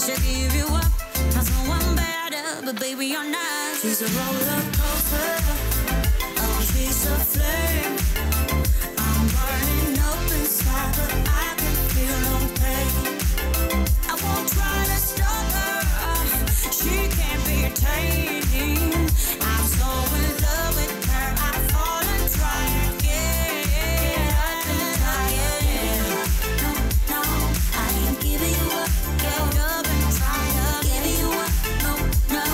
should give you up. Found someone better, but baby, you're not. She's a roller coaster. Oh, she's a flame. I'm burning up inside, but I can feel no pain. I won't try to stop her. She can't be tamed. I'm so in love with her. I fall and try again. No, no, I ain't giving you up. Get up and try again. Giving you up. No, no,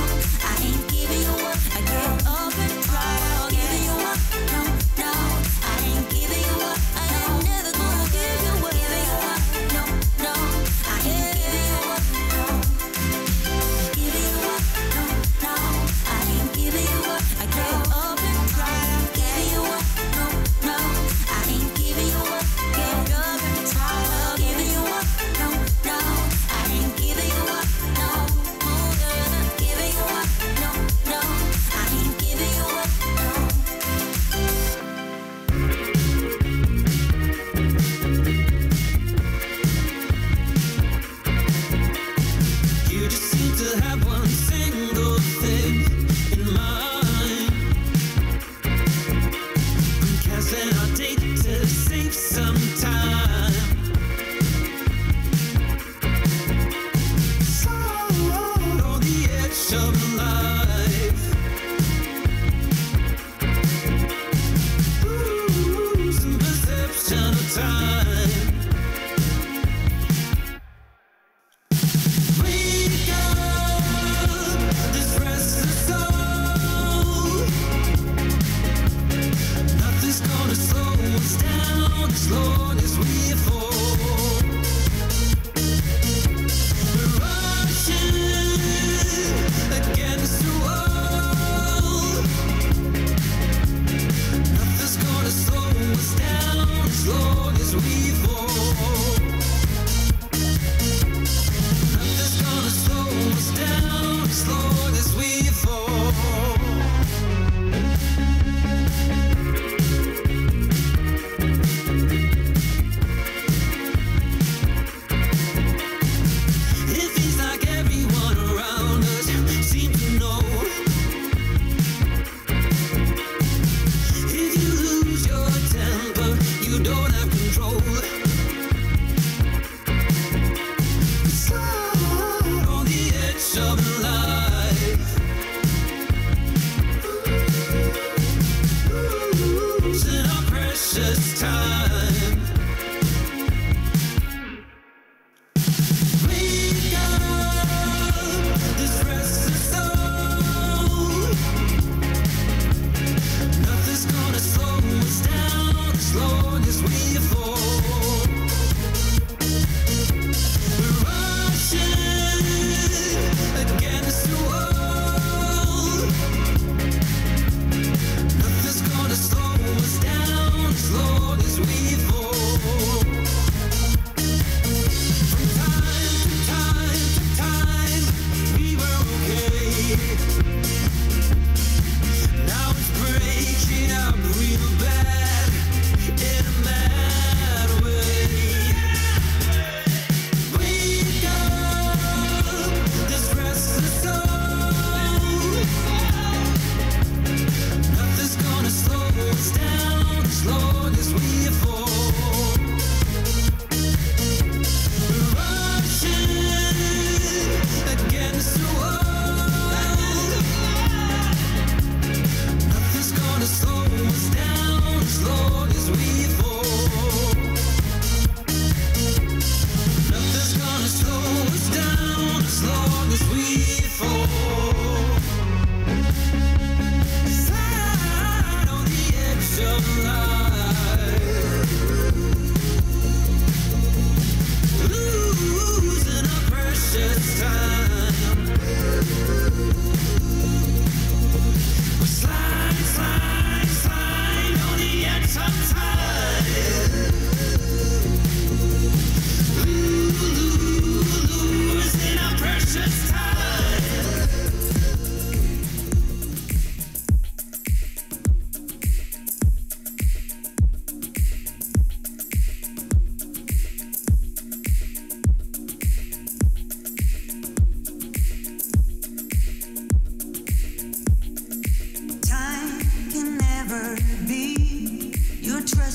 I ain't giving you up. I get up and try again. Giving you up. No, no, I ain't giving you up. I ain't never gonna give you up. Giving you up. No.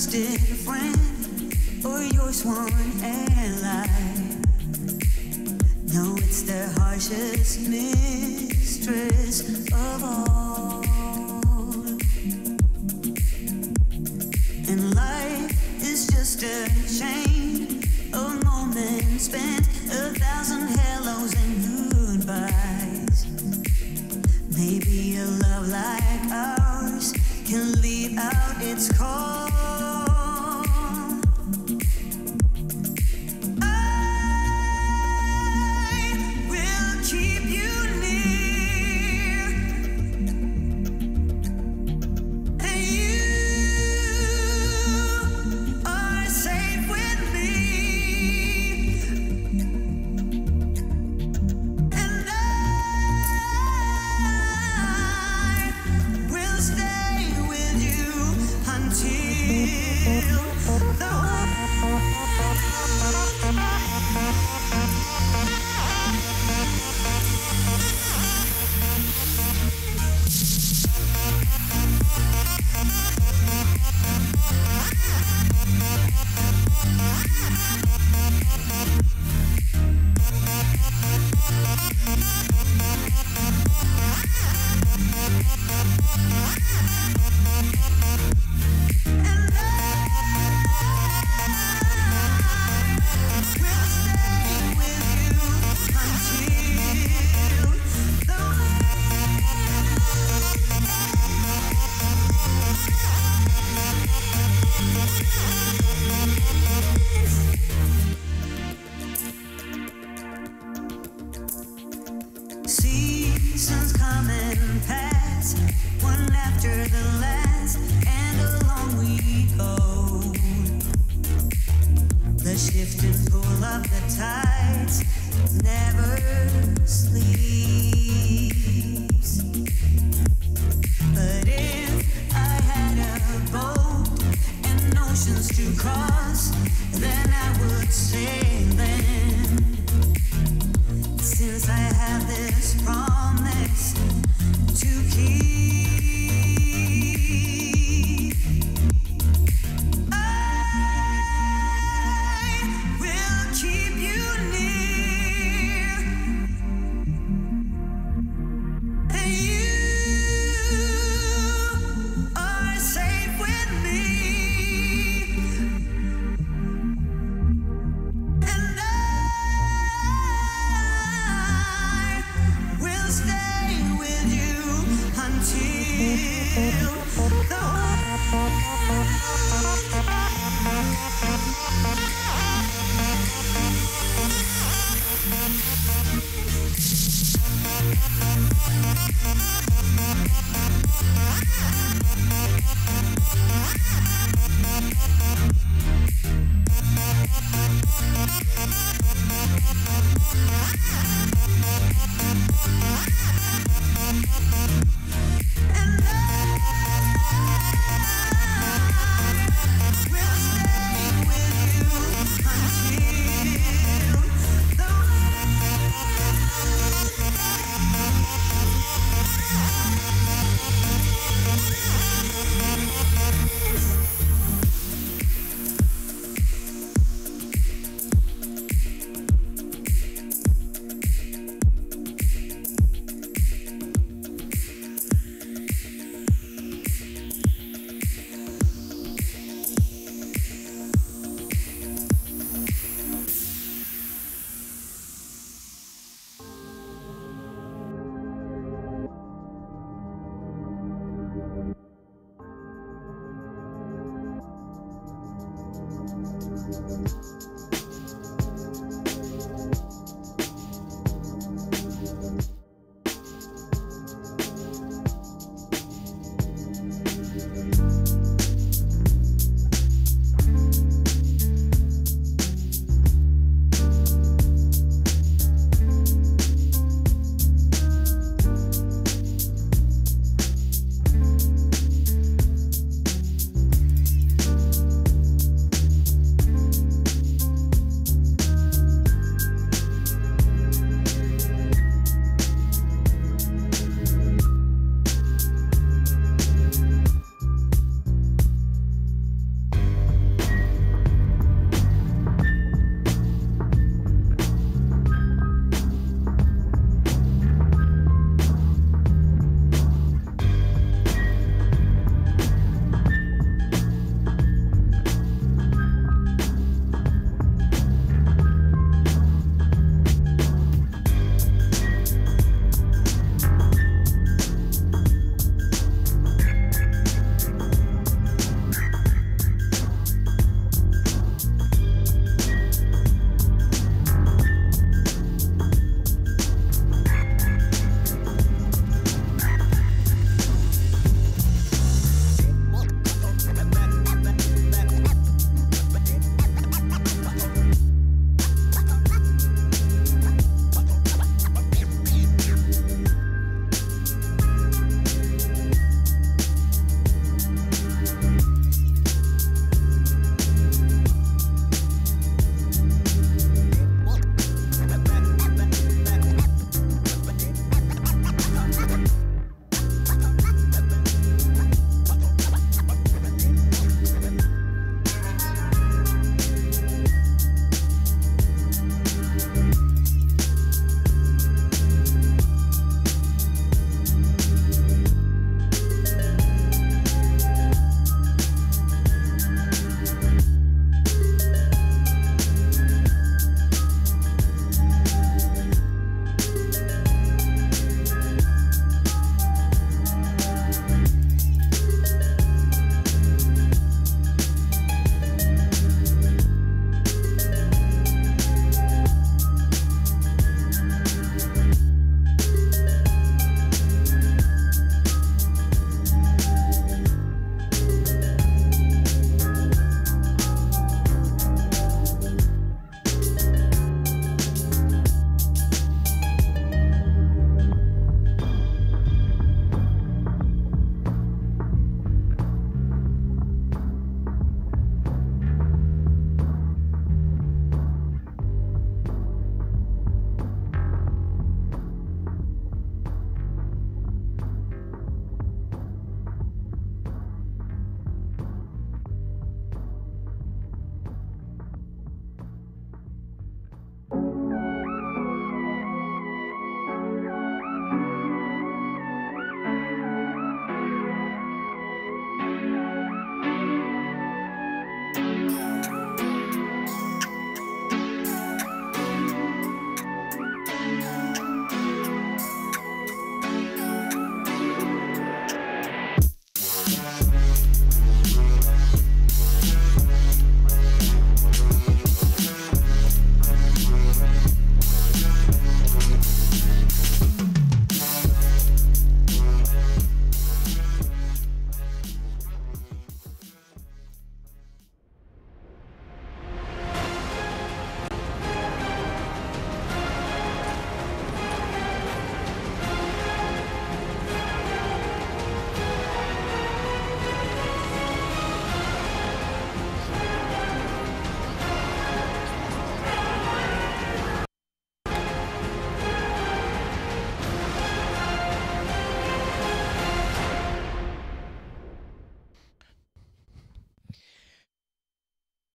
trusted friend or your sworn ally. No, it's the harshest mistress of all. And life is just a chain of moments spent, 1,000 hellos and goodbyes. Maybe a love like ours can leave out its call. Seasons come and pass, one after the last, and along we go. The shift and pull of the tides never sleeps. But if I had a boat and oceans to cross, then I would sail them. Since I have this promise to keep, I will keep you near.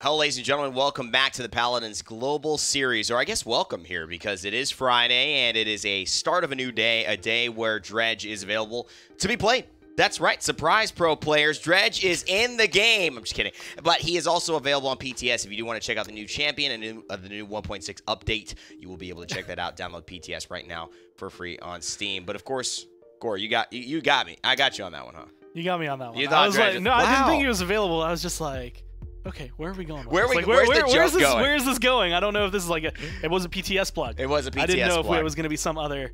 Hello, ladies and gentlemen. Welcome back to the Paladins Global Series, or I guess welcome here because it is Friday and it is a start of a new day, a day where Dredge is available to be played. That's right. Surprise, pro players. Dredge is in the game. I'm just kidding. But he is also available on PTS. If you do want to check out the new champion and the new 1.6 update, you will be able to check that out. Download PTS right now for free on Steam. But of course, Gore, you got me. I got you on that one, huh? You got me on that one. You thought I was Dredge like, no, wow. I didn't think he was available. I was just like, okay, where are we going? Where's the joke going? Where is this going? I don't know if this is like it was a PTS plug. It was a PTS plug. I didn't know if it was going to be some other.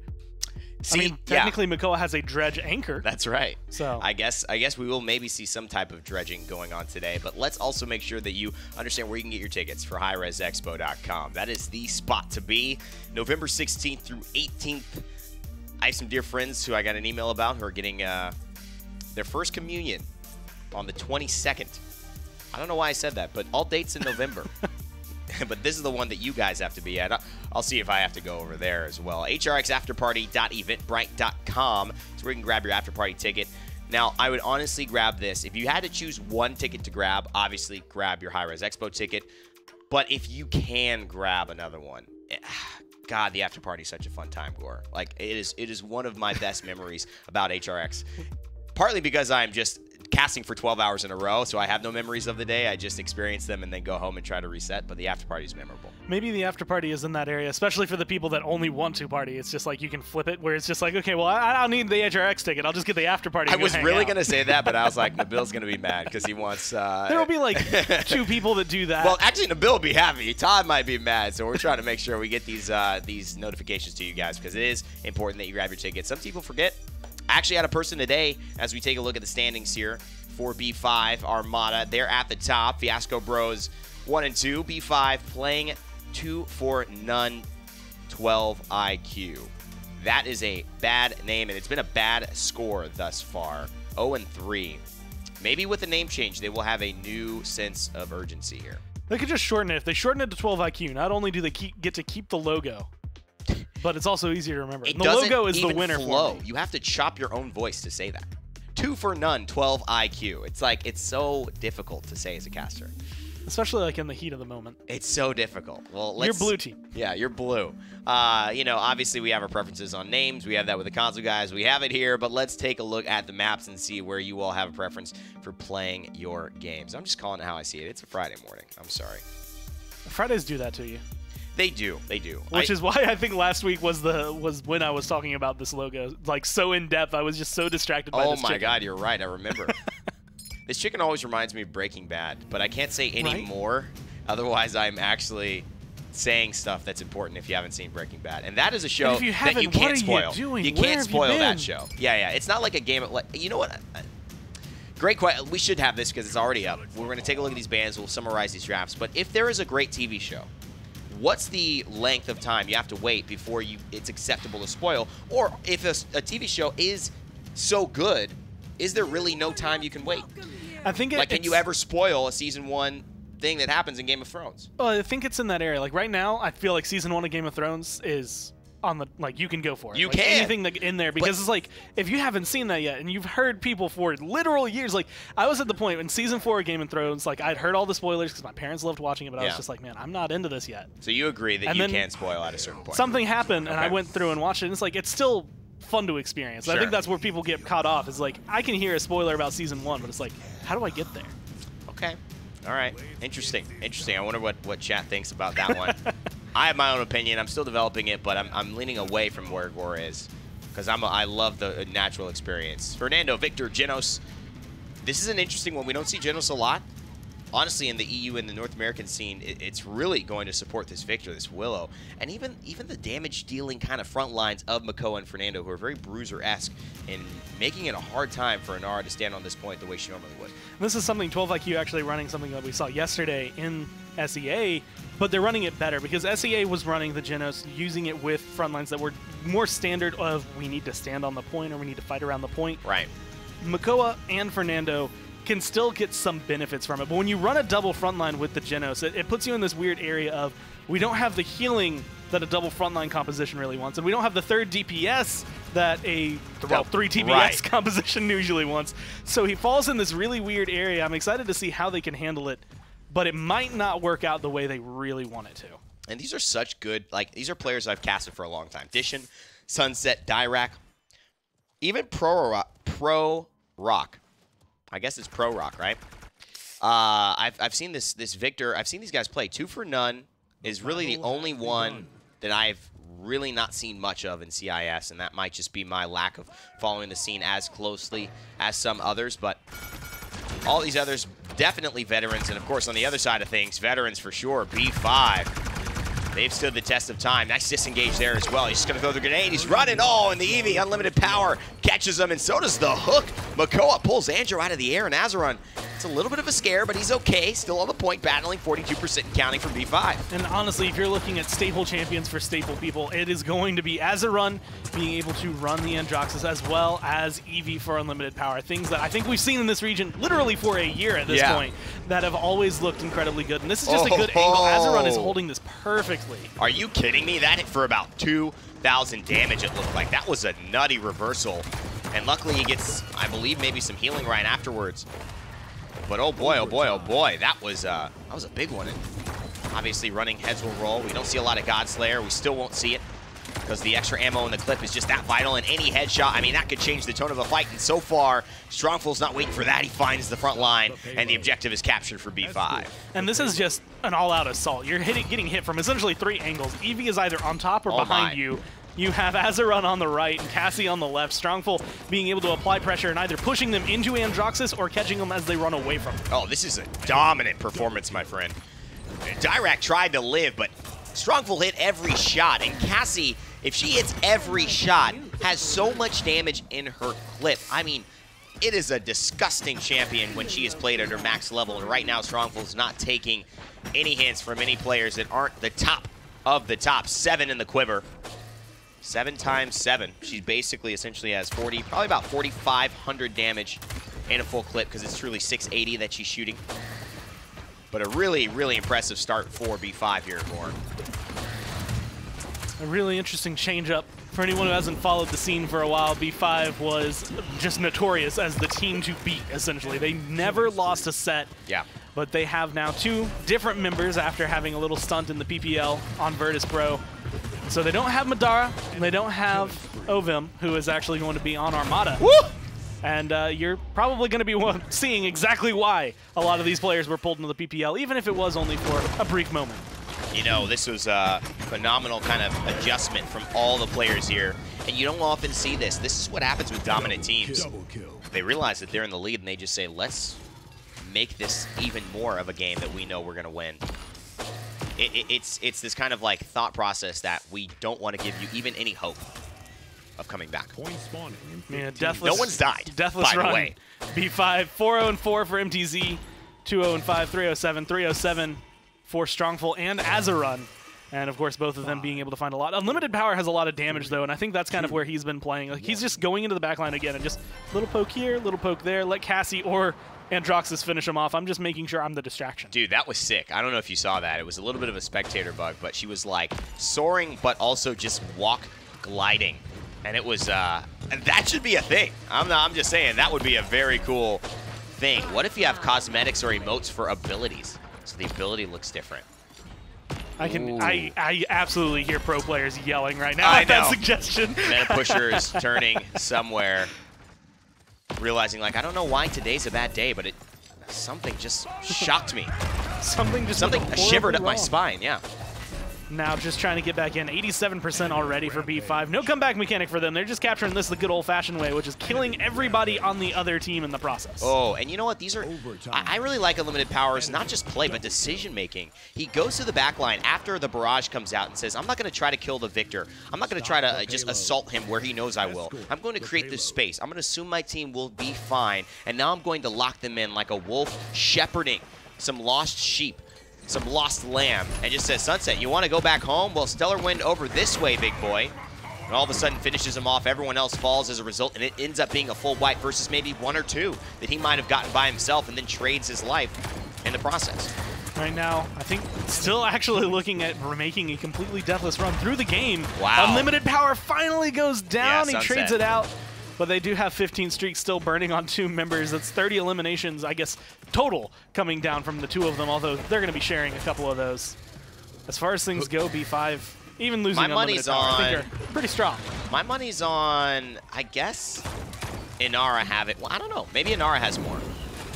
See, I mean, technically, Makoa has a Dredge anchor. That's right. So I guess we will maybe see some type of dredging going on today. But let's also make sure that you understand where you can get your tickets for highresexpo.com. That is the spot to be. November 16th through 18th. I have some dear friends who I got an email about who are getting their first communion on the 22nd. I don't know why I said that, but all dates in November. But this is the one that you guys have to be at. I'll see if I have to go over there as well. hrxafterparty.eventbrite.com is where you can grab your afterparty ticket. Now, I would honestly grab this. If you had to choose one ticket to grab, obviously grab your High Res Expo ticket. But if you can grab another one, God, the afterparty is such a fun time, Gore. Like, it is one of my best memories about HRX. Partly because I'm just casting for 12 hours in a row, so I have no memories of the day. I just experience them and then go home and try to reset, but the after party is memorable. Maybe the after party is in that area, especially for the people that only want to party. It's just like you can flip it where it's just like, okay, well, I don't need the HRX ticket. I'll just get the after party. I was really going to say that, but I was like, Nabil's going to be mad because he wants... there will be like 2 people that do that. Well, actually, Nabil will be happy. Todd might be mad, so we're trying to make sure we get these notifications to you guys because it is important that you grab your tickets. Some people forget. I actually had a person today, as we take a look at the standings here, for B5 Armada. They're at the top. Fiasco Bros 1 and 2. B5 playing 2 for none, 12 IQ. That is a bad name, and it's been a bad score thus far. 0 and 3. Maybe with the name change, they will have a new sense of urgency here. They could just shorten it. If they shorten it to 12 IQ, not only do they get to keep the logo, but it's also easier to remember. The logo is the winner flow. for me. You have to chop your own voice to say that. 2 for none, 12 IQ. It's like, it's so difficult to say as a caster. Especially like in the heat of the moment. It's so difficult. Well, let's... You're blue team. Yeah, you're blue. You know, obviously we have our preferences on names. We have that with the console guys. We have it here, but let's take a look at the maps and see where you all have a preference for playing your games. I'm just calling it how I see it. It's a Friday morning. I'm sorry. Fridays do that to you. They do. They do. Which is why I think last week was when I was talking about this logo. Like, so in depth. I was just so distracted by this chicken. Oh my God, you're right. I remember. This chicken always reminds me of Breaking Bad, but I can't say any more. Otherwise, I'm actually saying stuff that's important if you haven't seen Breaking Bad. And that is a show that you can't spoil. You can't spoil that show. Yeah. It's not like a game. You know what? Great question. We should have this because it's already up. We're going to take a look at these bands. We'll summarize these drafts. But if there is a great TV show, what's the length of time you have to wait before it's acceptable to spoil? Or if a TV show is so good, is there really no time you can wait? I think can you ever spoil a season 1 thing that happens in Game of Thrones? Well, I think it's in that area. Like right now, I feel like season 1 of Game of Thrones is on the you can go for it. You like, can anything in there because it's like if you haven't seen that yet and you've heard people for literal years. Like I was at the point in season 4 of Game of Thrones, like I'd heard all the spoilers because my parents loved watching it, but I was just like, man, I'm not into this yet. So you agree that you can spoil at a certain point? Something happened and I went through and watched it. And it's like it's still fun to experience. Sure. I think that's where people get caught off. Is like I can hear a spoiler about season 1, but it's like, how do I get there? Okay. All right. Interesting. I wonder what chat thinks about that one. I have my own opinion. I'm still developing it, but I'm leaning away from where Gore is because I love the natural experience. Fernando, Victor, Genos. This is an interesting one. We don't see Genos a lot. Honestly, in the EU and the North American scene, it's really going to support this Victor, this Willow, and even the damage-dealing kind of front lines of Makoa and Fernando, who are very Bruiser-esque and making it a hard time for Inara to stand on this point the way she normally would. This is something 12IQ actually running something that we saw yesterday in SEA, but they're running it better because SEA was running the Genos, using it with front lines that were more standard of we need to stand on the point or we need to fight around the point. Right. Makoa and Fernando can still get some benefits from it, but when you run a double frontline with the Genos, it puts you in this weird area of we don't have the healing that a double frontline composition really wants, and we don't have the third DPS that a 3 TPS composition usually wants. So he falls in this really weird area. I'm excited to see how they can handle it but it might not work out the way they really want it to. And these are such good, like, these are players I've casted for a long time. Dishin, Sunset, Dirac, even Pro Rock. I guess it's Pro Rock, right? I've seen this Victor. I've seen these guys play. 2 for None is really the only one that I've really not seen much of in CIS, and that might just be my lack of following the scene as closely as some others. But all these others, definitely veterans. And, of course, on the other side of things, veterans for sure. B5. They've stood the test of time. Nice disengage there as well. He's just going to throw the grenade. He's running. Oh, and the Eevee, unlimited power, catches him, and so does the hook. Makoa pulls Andrew out of the air, and Azaron, it's a little bit of a scare, but he's okay. Still on the point, battling 42% and counting from B5. And honestly, if you're looking at staple champions for staple people, it is going to be Azaron being able to run the Androxus as well as Eevee for unlimited power. Things that I think we've seen in this region literally for a year at this point that have always looked incredibly good. And this is just a good angle. Azaron is holding this perfectly. Are you kidding me? That hit for about 2,000 damage, it looked like. That was a nutty reversal. And luckily he gets, I believe, maybe some healing right afterwards. But oh boy, oh boy, oh boy, that was a big one. And obviously running heads will roll. We don't see a lot of Godslayer. We still won't see it because the extra ammo in the clip is just that vital. And any headshot, I mean, that could change the tone of a fight. And so far, Strongful's not waiting for that. He finds the front line, and the objective is captured for B5. And this is just an all-out assault. You're getting hit from essentially 3 angles. Eevee is either on top or behind you. You have Azaron on the right and Cassie on the left. Strongful being able to apply pressure and either pushing them into Androxus or catching them as they run away from him. Oh, this is a dominant performance, my friend. Dirac tried to live, but Strongful hit every shot. And Cassie, if she hits every shot, has so much damage in her clip. I mean, it is a disgusting champion when she is played at her max level. And right now, Strongful is not taking any hints from any players that aren't the top of the top. 7 in the quiver. 7 times 7. She basically essentially has probably about 4,500 damage in a full clip because it's truly 680 that she's shooting. But a really, really impressive start for B5 here at Gorn. A really interesting change-up. For anyone who hasn't followed the scene for a while, B5 was just notorious as the team to beat, essentially. They never lost a set. Yeah. But they have now 2 different members after having a little stunt in the PPL on Virtus Pro. So they don't have Madara, and they don't have Ovim, who is actually going to be on Armada. Woo! And you're probably going to be seeing exactly why a lot of these players were pulled into the PPL, even if it was only for a brief moment. You know, this was a phenomenal kind of adjustment from all the players here. And you don't often see this. This is what happens with dominant teams. They realize that they're in the lead, and they just say, let's make this even more of a game that we know we're going to win. It's this kind of like thought process that we don't want to give you even any hope of coming back. Yeah, deathless, no one's died, deathless by run. the way. B5, 4-0-4 for MTZ, 2-0-5, 3-0-7, 3-0-7 for Strongful and Azaron. And, of course, both of them being able to find a lot. Unlimited Power has a lot of damage, though, and I think that's kind of where he's been playing. Like, he's just going into the backline again and just little poke here, little poke there, let Cassie or Androxus finish him off. I'm just making sure I'm the distraction. Dude, that was sick. I don't know if you saw that. It was a little bit of a spectator bug, but she was, like, soaring but also just walk gliding. And it was, that should be a thing. I'm just saying, that would be a very cool thing. What if you have cosmetics or emotes for abilities? So the ability looks different. I absolutely hear pro players yelling right now at that suggestion. Meta pusher is turning somewhere, realizing like, I don't know why today's a bad day, but something just shocked me. Something shivered up my spine, yeah. Now just trying to get back in. 87% already for B5. No comeback mechanic for them. They're just capturing this the good old-fashioned way, which is killing everybody on the other team in the process. Oh, and you know what? These are... I really like Unlimited Power's not just play, but decision-making. He goes to the back line after the barrage comes out and says, I'm not going to try to kill the Victor. I'm not going to try to just assault him where he knows I will. I'm going to create this space. I'm going to assume my team will be fine, and now I'm going to lock them in like a wolf shepherding some lost sheep. Some lost lamb, and just says, Sunset, you want to go back home? Well, Stellar Wind over this way, big boy. And all of a sudden finishes him off. Everyone else falls as a result, and it ends up being a full wipe versus maybe 1 or 2 that he might have gotten by himself and then trades his life in the process. Right now, I think still actually looking at making a completely deathless run through the game. Wow. Unlimited Power finally goes down. Yeah, he trades it out But they do have 15 streaks still burning on 2 members. That's 30 eliminations, I guess, total coming down from the 2 of them, although they're going to be sharing a couple of those. As far as things go, B5, even losing unlimited power, I think they're pretty strong. My money's on, I guess, Inara have it. Well, I don't know. Maybe Inara has more.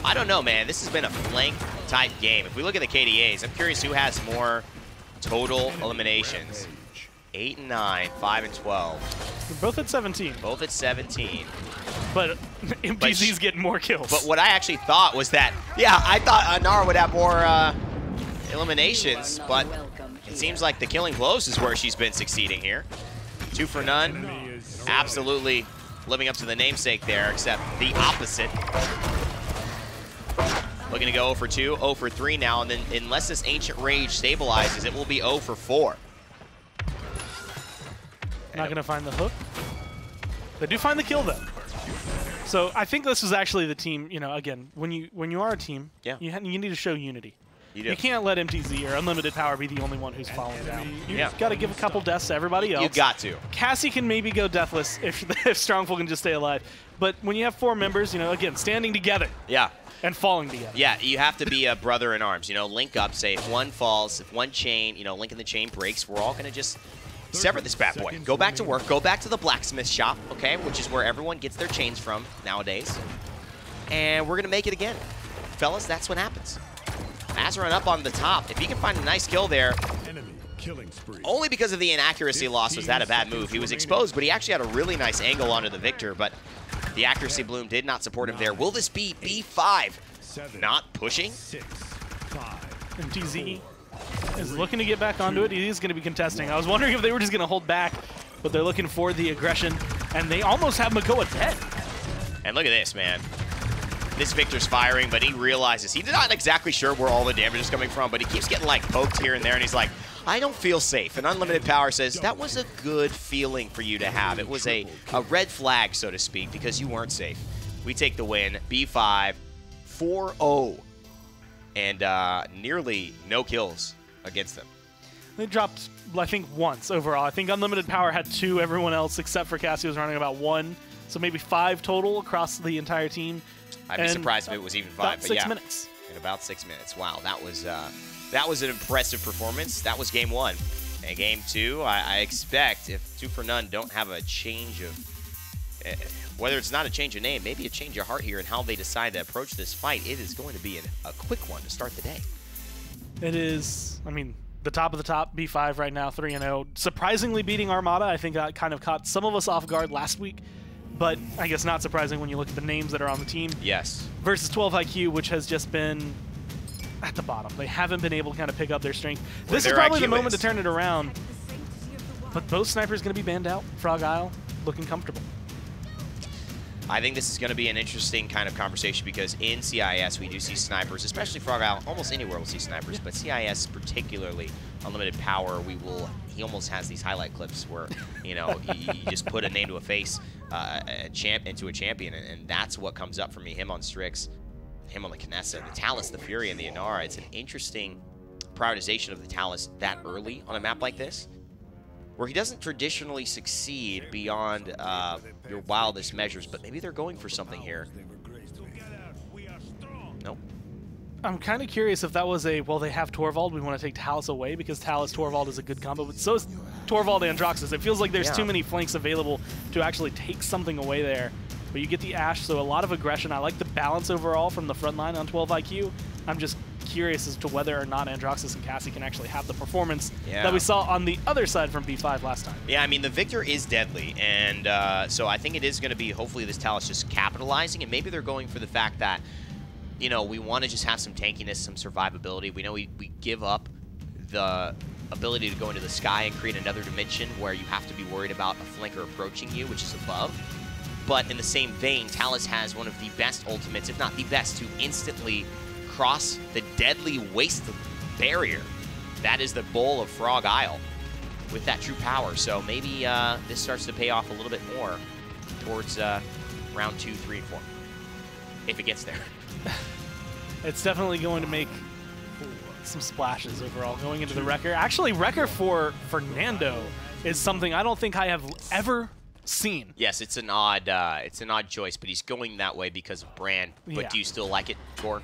I don't know, man. This has been a flank-type game. If we look at the KDAs, I'm curious who has more total eliminations. 8 and 9, 5 and 12. They're both at 17. Both at 17. But MTZ's getting more kills. But what I actually thought was that, yeah, I thought Inara would have more eliminations, but it seems like the killing blows is where she's been succeeding here. 2 for none. Absolutely living up to the namesake there, except the opposite. Looking to go 0 for 2, 0 for 3 now, and then unless this Ancient Rage stabilizes, it will be 0 for 4. Not going to find the hook. They do find the kill, though. So I think this is actually the team, you know, again, when you are a team, yeah, you need to show unity. You do. You can't let MTZ or Unlimited Power be the only one who's falling down. You've got to give a couple deaths to everybody else. You've got to. Cassie can maybe go deathless if Strongful can just stay alive. But when you have 4 members, you know, again, standing together. Yeah. And falling together. Yeah, you have to be a brother in arms. You know, link up, say if one falls, if one chain, you know, link in the chain breaks, we're all going to just sever this bad boy. Go back to work. Go back to the blacksmith shop, okay, which is where everyone gets their chains from nowadays. And we're going to make it again. Fellas, that's what happens. Azaran up on the top. If he can find a nice kill there, only because of the inaccuracy loss was that a bad move. He was exposed, but he actually had a really nice angle onto the Victor, but the accuracy bloom did not support him there. Will this be B5? Not pushing? MTZ is looking to get back onto it. He is going to be contesting. I was wondering if they were just going to hold back, but they're looking for the aggression, and they almost have Makoa dead. And look at this, man. This Victor's firing, but he realizes he's not exactly sure where all the damage is coming from, but he keeps getting, like, poked here and there, and he's like, I don't feel safe. And Unlimited Power says, that was a good feeling for you to have. It was a red flag, so to speak, because you weren't safe. We take the win. B5, 4-0, and nearly no kills against them. They dropped, I think, once overall. I think Unlimited Power had 2. Everyone else, except for Cassie, was running about 1. So maybe 5 total across the entire team. I'd be surprised if it was even 5. About but 6 yeah, minutes. In about 6 minutes. Wow, that was an impressive performance. That was game 1. And game 2, I expect if 2 for none don't have a change of, whether it's not a change of name, maybe a change of heart here in how they decide to approach this fight. It is going to be a quick one to start the day. It is, I mean, the top of the top, B5 right now, 3-0. Surprisingly beating Armada. I think that kind of caught some of us off guard last week. But I guess not surprising when you look at the names that are on the team. Yes. Versus 12 IQ, which has just been at the bottom. They haven't been able to kind of pick up their strength. This is probably the moment to turn it around. But both snipers going to be banned out. Frog Isle looking comfortable. I think this is going to be an interesting kind of conversation because in CIS we do see snipers, especially Frog Isle. Almost anywhere we'll see snipers, but CIS particularly, Unlimited Power, he almost has these highlight clips where, you know, you just put a name to a face into a champion, and that's what comes up for me. Him on Strix, him on the Kinessa, the Talus, the Fury, and the Inara. It's an interesting prioritization of the Talus that early on a map like this, where he doesn't traditionally succeed beyond your wildest measures, but maybe they're going for something here. Nope. I'm kind of curious if that was a, well, they have Torvald, we want to take Talus away because Talus-Torvald is a good combo, but so is Torvald-Androxus. It feels like there's too many flanks available to actually take something away there. But you get the Ashe, so a lot of aggression. I like the balance overall from the front line on 12 IQ. I'm just curious as to whether or not Androxus and Cassie can actually have the performance that we saw on the other side from B5 last time. Yeah, I mean, the Victor is deadly, and so I think it is going to be, hopefully, this Talus just capitalizing, and maybe they're going for the fact that, you know, we want to just have some tankiness, some survivability. We know we give up the ability to go into the sky and create another dimension where you have to be worried about a flanker approaching you, which is above. But in the same vein, Talus has one of the best ultimates, if not the best, to instantly cross the deadly waste barrier. That is the bowl of Frog Isle with that true power. So maybe this starts to pay off a little bit more towards round 2, 3, and 4, if it gets there. It's definitely going to make some splashes overall going into the Wrecker. Actually, Wrecker for Fernando is something I don't think I have ever scene. Yes, it's an odd choice, but he's going that way because of brand. But do you still like it, Gore?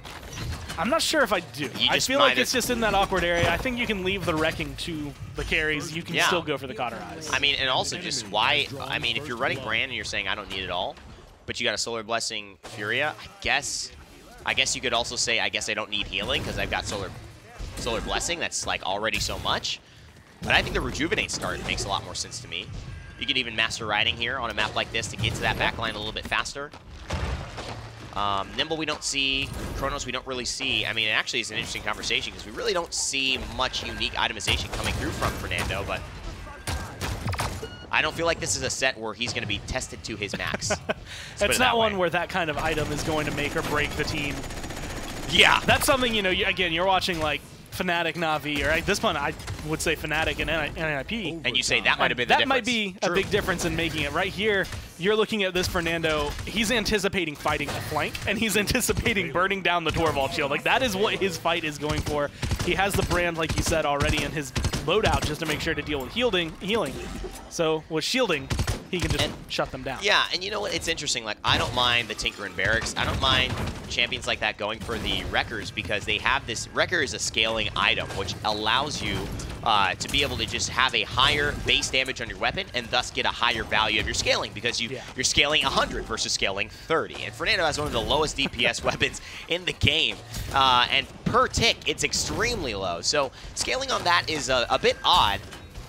I'm not sure if I do. I feel like it's just in that awkward area. I think you can leave the wrecking to the carries. You can still go for the cauterize. I mean, and also just why, I mean, if you're running brand and you're saying I don't need it all, but you got a Solar Blessing Furia, I guess you could also say, I guess I don't need healing because I've got Solar Blessing. That's like already so much. But I think the Rejuvenate start makes a lot more sense to me. You can even Master Riding here on a map like this to get to that backline a little bit faster. Nimble we don't see. Chronos we don't really see. I mean, it actually is an interesting conversation because we really don't see much unique itemization coming through from Fernando, but I don't feel like this is a set where he's going to be tested to his max. It's not one where that kind of item is going to make or break the team. Yeah. That's something, you know, again, you're watching like Fnatic, Na'Vi, or at this point I would say Fnatic and NIP. And you say that might have been the difference. That might be a big difference in making it. Right here, you're looking at this Fernando, he's anticipating fighting a flank, and he's anticipating burning down the Torvald shield. Like, that is what his fight is going for. He has the brand, like you said already, in his loadout just to make sure to deal with healing. So with shielding, he can just shut them down. Yeah, and you know what? It's interesting. Like, I don't mind the Tinker and Barracks. I don't mind champions like that going for the Wreckers because they have this. Wrecker is a scaling item, which allows you to be able to just have a higher base damage on your weapon and thus get a higher value of your scaling because you're scaling 100 versus scaling 30. And Fernando has one of the lowest DPS weapons in the game. And per tick, it's extremely low. So scaling on that is a bit odd.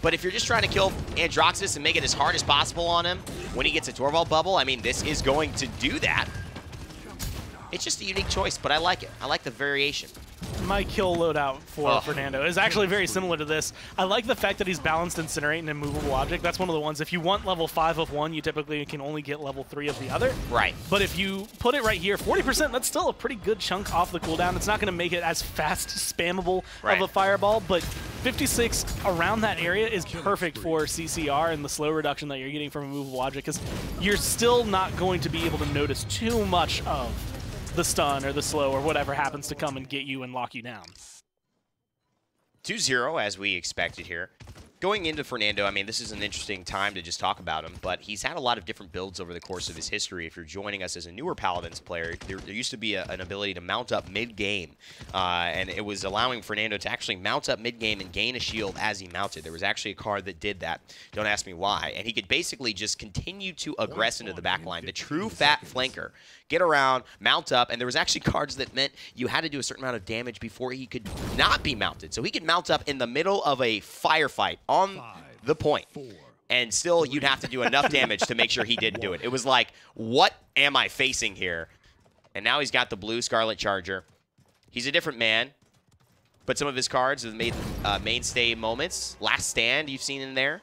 But if you're just trying to kill Androxus and make it as hard as possible on him when he gets a Torvald bubble, I mean, this is going to do that. It's just a unique choice, but I like it. I like the variation. My kill loadout for Fernando is actually very similar to this. I like the fact that he's balanced Incinerate and Immovable Object. That's one of the ones, if you want level 5 of one, you typically can only get level 3 of the other. Right. But if you put it right here, 40%, that's still a pretty good chunk off the cooldown. It's not going to make it as fast, spammable of a fireball, but 56 around that area is perfect for CCR and the slow reduction that you're getting from Immovable Object, because you're still not going to be able to notice too much of the stun or the slow or whatever happens to come and get you and lock you down. 2-0 as we expected here. Going into Fernando, I mean, this is an interesting time to just talk about him, but he's had a lot of different builds over the course of his history. If you're joining us as a newer Paladins player, there used to be an ability to mount up mid-game, and it was allowing Fernando to actually mount up mid-game and gain a shield as he mounted. There was actually a card that did that. Don't ask me why. And he could basically just continue to aggress into the backline. The true fat flanker. Get around, mount up, and there was actually cards that meant you had to do a certain amount of damage before he could not be mounted. So he could mount up in the middle of a firefight on the point, and still you'd have to do enough damage to make sure he didn't do it. It was like, what am I facing here? And now he's got the blue Scarlet Charger. He's a different man, but some of his cards have made mainstay moments. Last Stand you've seen in there.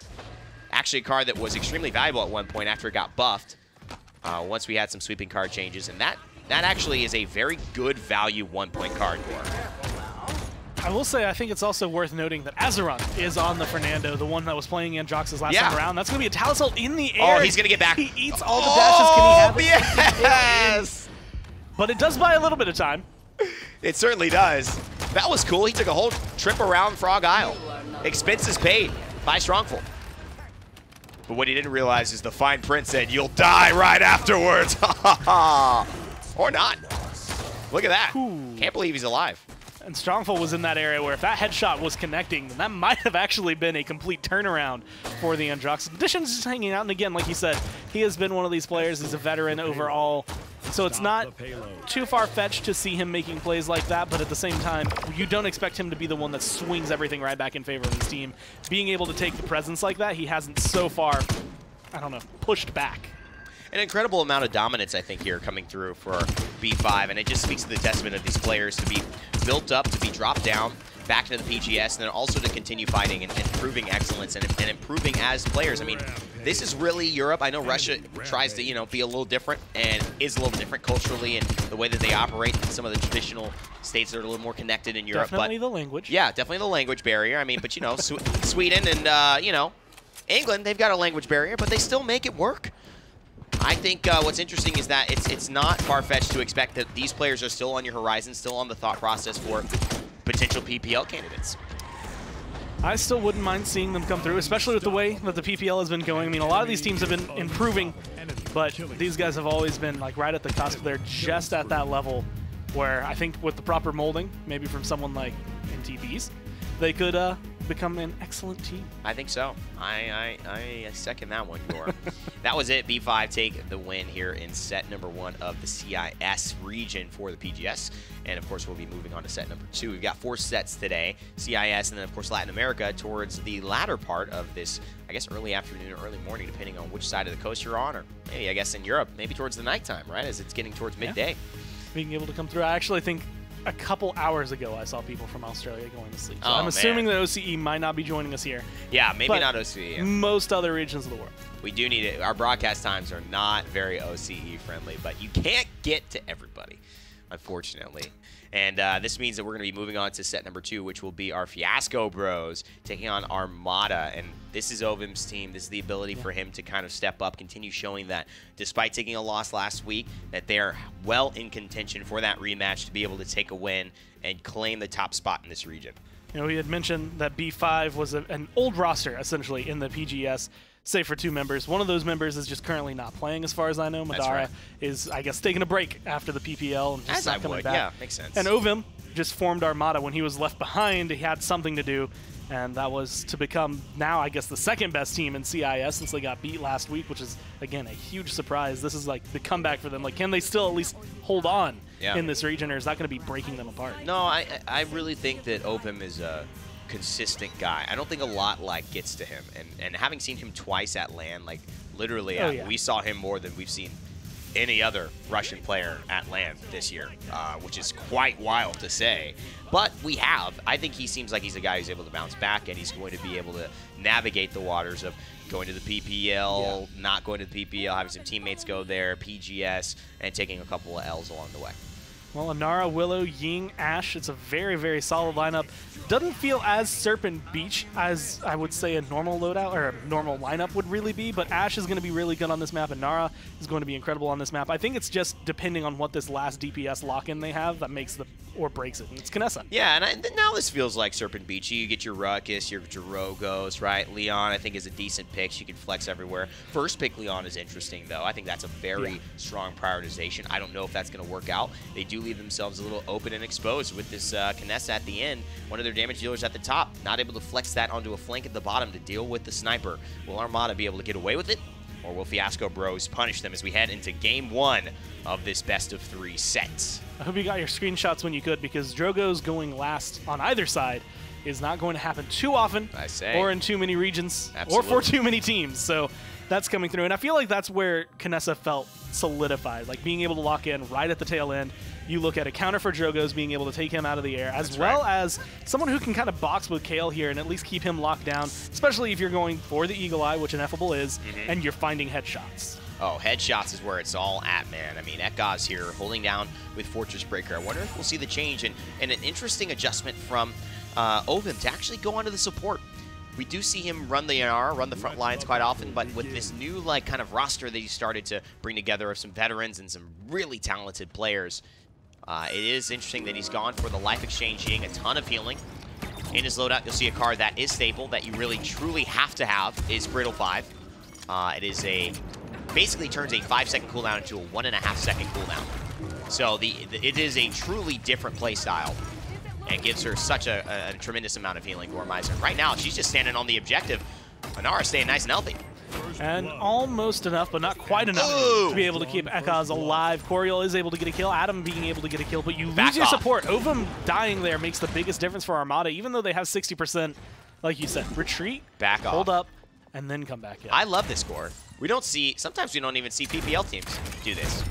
Actually a card that was extremely valuable at one point after it got buffed. Once we had some sweeping card changes, and that actually is a very good value 1-point card for. I will say, I think it's also worth noting that Azeron is on the Fernando, the one that was playing Androxus last time around. That's going to be a Talisol in the air. Oh, he's going to get back. He eats all the dashes. Can he have it? Yes! But it does buy a little bit of time. It certainly does. That was cool. He took a whole trip around Frog Isle. Expenses paid by Strongful. But what he didn't realize is the fine print said, you'll die right afterwards. Or not. Look at that. Ooh. Can't believe he's alive. And Strongful was in that area where if that headshot was connecting, then that might have actually been a complete turnaround for the Androxus. Addition's just hanging out, and again, like you said, he has been one of these players. He's a veteran overall. So it's not too far-fetched to see him making plays like that, but at the same time, you don't expect him to be the one that swings everything right back in favor of his team. Being able to take the presence like that, he hasn't so far, I don't know, pushed back. An incredible amount of dominance, I think, here coming through for B5, and it just speaks to the testament of these players to be built up, to be dropped down, back into the PGS, and then also to continue fighting and proving excellence and improving as players. I mean, this is really Europe. I know Russia tries to, you know, be a little different and is a little different culturally and the way that they operate than some of the traditional states that are a little more connected in Europe. Definitely the language. Yeah, definitely the language barrier. I mean, but, you know, Sweden and, you know, England, they've got a language barrier, but they still make it work. I think what's interesting is that it's not far-fetched to expect that these players are still on your horizon, still on the thought process for potential PPL candidates. I still wouldn't mind seeing them come through, especially with the way that the PPL has been going. I mean, a lot of these teams have been improving, but these guys have always been like right at the cusp. They're just at that level where I think with the proper molding, maybe from someone like NTBs, they could become an excellent team. I think so. I second that one, Yor. That was it. B5 take the win here in set number 1 of the CIS region for the PGS. And, of course, we'll be moving on to set number 2. We've got 4 sets today, CIS, and then, of course, Latin America towards the latter part of this, I guess, early afternoon or early morning, depending on which side of the coast you're on, or maybe, I guess, in Europe, maybe towards the nighttime, right, as it's getting towards midday. Being able to come through. I actually think a couple hours ago I saw people from Australia going to sleep. So I'm assuming that OCE might not be joining us here. Yeah, maybe not OCE. Most other regions of the world. We do need it. Our broadcast times are not very OCE friendly, but you can't get to everybody, unfortunately. And this means that we're going to be moving on to set number 2, which will be our Fiasco Bros taking on Armada. And this is Ovim's team. This is the ability for him to kind of step up, continue showing that despite taking a loss last week, that they're well in contention for that rematch to be able to take a win and claim the top spot in this region. You know, we had mentioned that B5 was an old roster, essentially, in the PGS, save for 2 members. One of those members is just currently not playing, as far as I know. Madara is, I guess, taking a break after the PPL and just not coming back. Yeah, makes sense. And Ovim just formed Armada when he was left behind. He had something to do, and that was to become now, I guess, the 2nd best team in CIS since they got beat last week, which is, again, a huge surprise. This is like the comeback for them. Like, can they still at least hold on in this region, or is that going to be breaking them apart? No, I really think that Ovim is a consistent guy. I don't think a lot gets to him, and having seen him twice at LAN, like literally we saw him more than we've seen any other Russian player at LAN this year, which is quite wild to say, but we have. I think he seems like he's a guy who's able to bounce back, and he's going to be able to navigate the waters of going to the PPL, not going to the PPL, having some teammates go there, PGS, and taking a couple of L's along the way. Well, Inara, Willow, Ying, Ashe, it's a very, very solid lineup. Doesn't feel as Serpent Beach as I would say a normal loadout or a normal lineup would really be, but Ashe is going to be really good on this map, and Inara is going to be incredible on this map. I think it's just depending on what this last DPS lock-in they have that makes the or breaks it, and it's Knessa. Yeah, and now this feels like Serpent Beach. You get your Ruckus, your Rogos, right? Leon, I think, is a decent pick. She can flex everywhere. First pick Leon is interesting, though. I think that's a very strong prioritization. I don't know if that's going to work out. They do leave themselves a little open and exposed with this Knessa at the end. One of their damage dealers at the top, not able to flex that onto a flank at the bottom to deal with the sniper. Will Armada be able to get away with it? Or will Fiasco Bros punish them as we head into Game 1 of this best-of-3 set? I hope you got your screenshots when you could, because Drogo's going last on either side is not going to happen too often, or in too many regions, or for too many teams. So that's coming through. And I feel like that's where Knessa felt solidified, like being able to lock in right at the tail end. You look at a counter for Drogo's, being able to take him out of the air, as well as someone who can kind of box with Kale here and at least keep him locked down, especially if you're going for the Eagle Eye, which Ineffable is, and you're finding headshots. Oh, headshots is where it's all at, man. I mean, Ekaz here holding down with Fortress Breaker. I wonder if we'll see the change and an interesting adjustment from Ovim to actually go onto the support. We do see him run the AR, run the front lines quite often, but with this new kind of roster that he started to bring together of some veterans and some really talented players, it is interesting that he's gone for the life exchange, Ying, a ton of healing. In his loadout, you'll see a card that is staple, that you really truly have to have, is Brittle 5. It is basically turns a 5-second cooldown into a 1.5-second cooldown. So it is a truly different play style, and gives her such a tremendous amount of healing, Gormizer. Right now, she's just standing on the objective. Inara staying nice and healthy. And almost enough, but not quite enough to be able to keep Ekaz alive. Coriel is able to get a kill, Adam being able to get a kill, but you lose your support. Ovim dying there makes the biggest difference for Armada, even though they have 60%, like you said. Retreat, hold up, and then come back in. I love this score. We don't see, sometimes we don't even see PPL teams do this.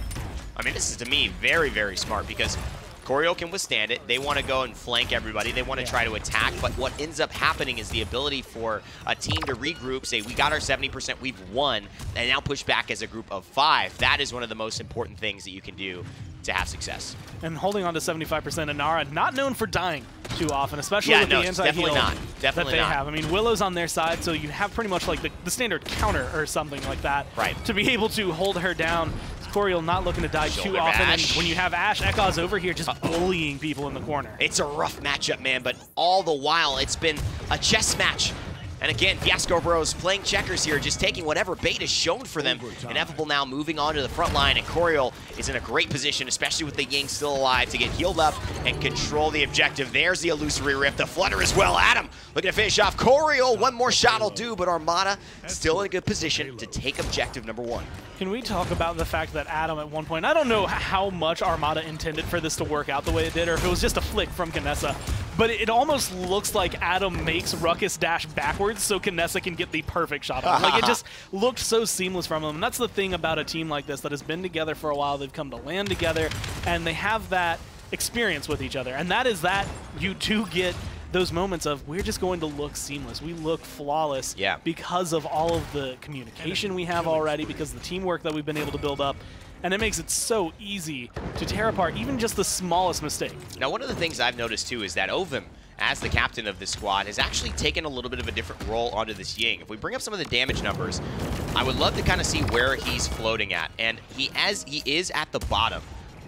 I mean, this is, to me, very, very smart, because Coriel can withstand it. They want to go and flank everybody. They want to try to attack, but what ends up happening is the ability for a team to regroup, say, we got our 70%, we've won, and now push back as a group of 5. That is one of the most important things that you can do to have success. And holding on to 75%, Inara, not known for dying too often, especially with the anti-heal that they have. I mean, Willow's on their side, so you have pretty much like the standard counter or something like that to be able to hold her down. Coriel not looking to die too often, and when you have Ashe, Ekaz over here just bullying people in the corner. It's a rough matchup, man, but all the while it's been a chess match. And again, Fiasco Bros playing checkers here, just taking whatever bait is shown for them. Ineffable now moving on to the front line, and Coriol is in a great position, especially with the Ying still alive, to get healed up and control the objective. There's the Illusory Rift, the Flutter as well. Adam looking to finish off Coriol. One more shot will do, but Armada still in a good position to take objective number 1. Can we talk about the fact that Adam at one point, I don't know how much Armada intended for this to work out the way it did, or if it was just a flick from Kinessa, but it almost looks like Adam makes Ruckus dash backwards so Kinessa can get the perfect shot on him. Like, it just looked so seamless from him. And that's the thing about a team like this that has been together for a while. They've come to land together, and they have that experience with each other. And that is that you do get those moments of, we're just going to look seamless. We look flawless because of all of the communication we have already, because of the teamwork that we've been able to build up. And it makes it so easy to tear apart even just the smallest mistake. Now, one of the things I've noticed, too, is that Ovim, as the captain of this squad, has actually taken a little bit of a different role onto this Ying. If we bring up some of the damage numbers, I would love to kind of see where he's floating at. And he is at the bottom,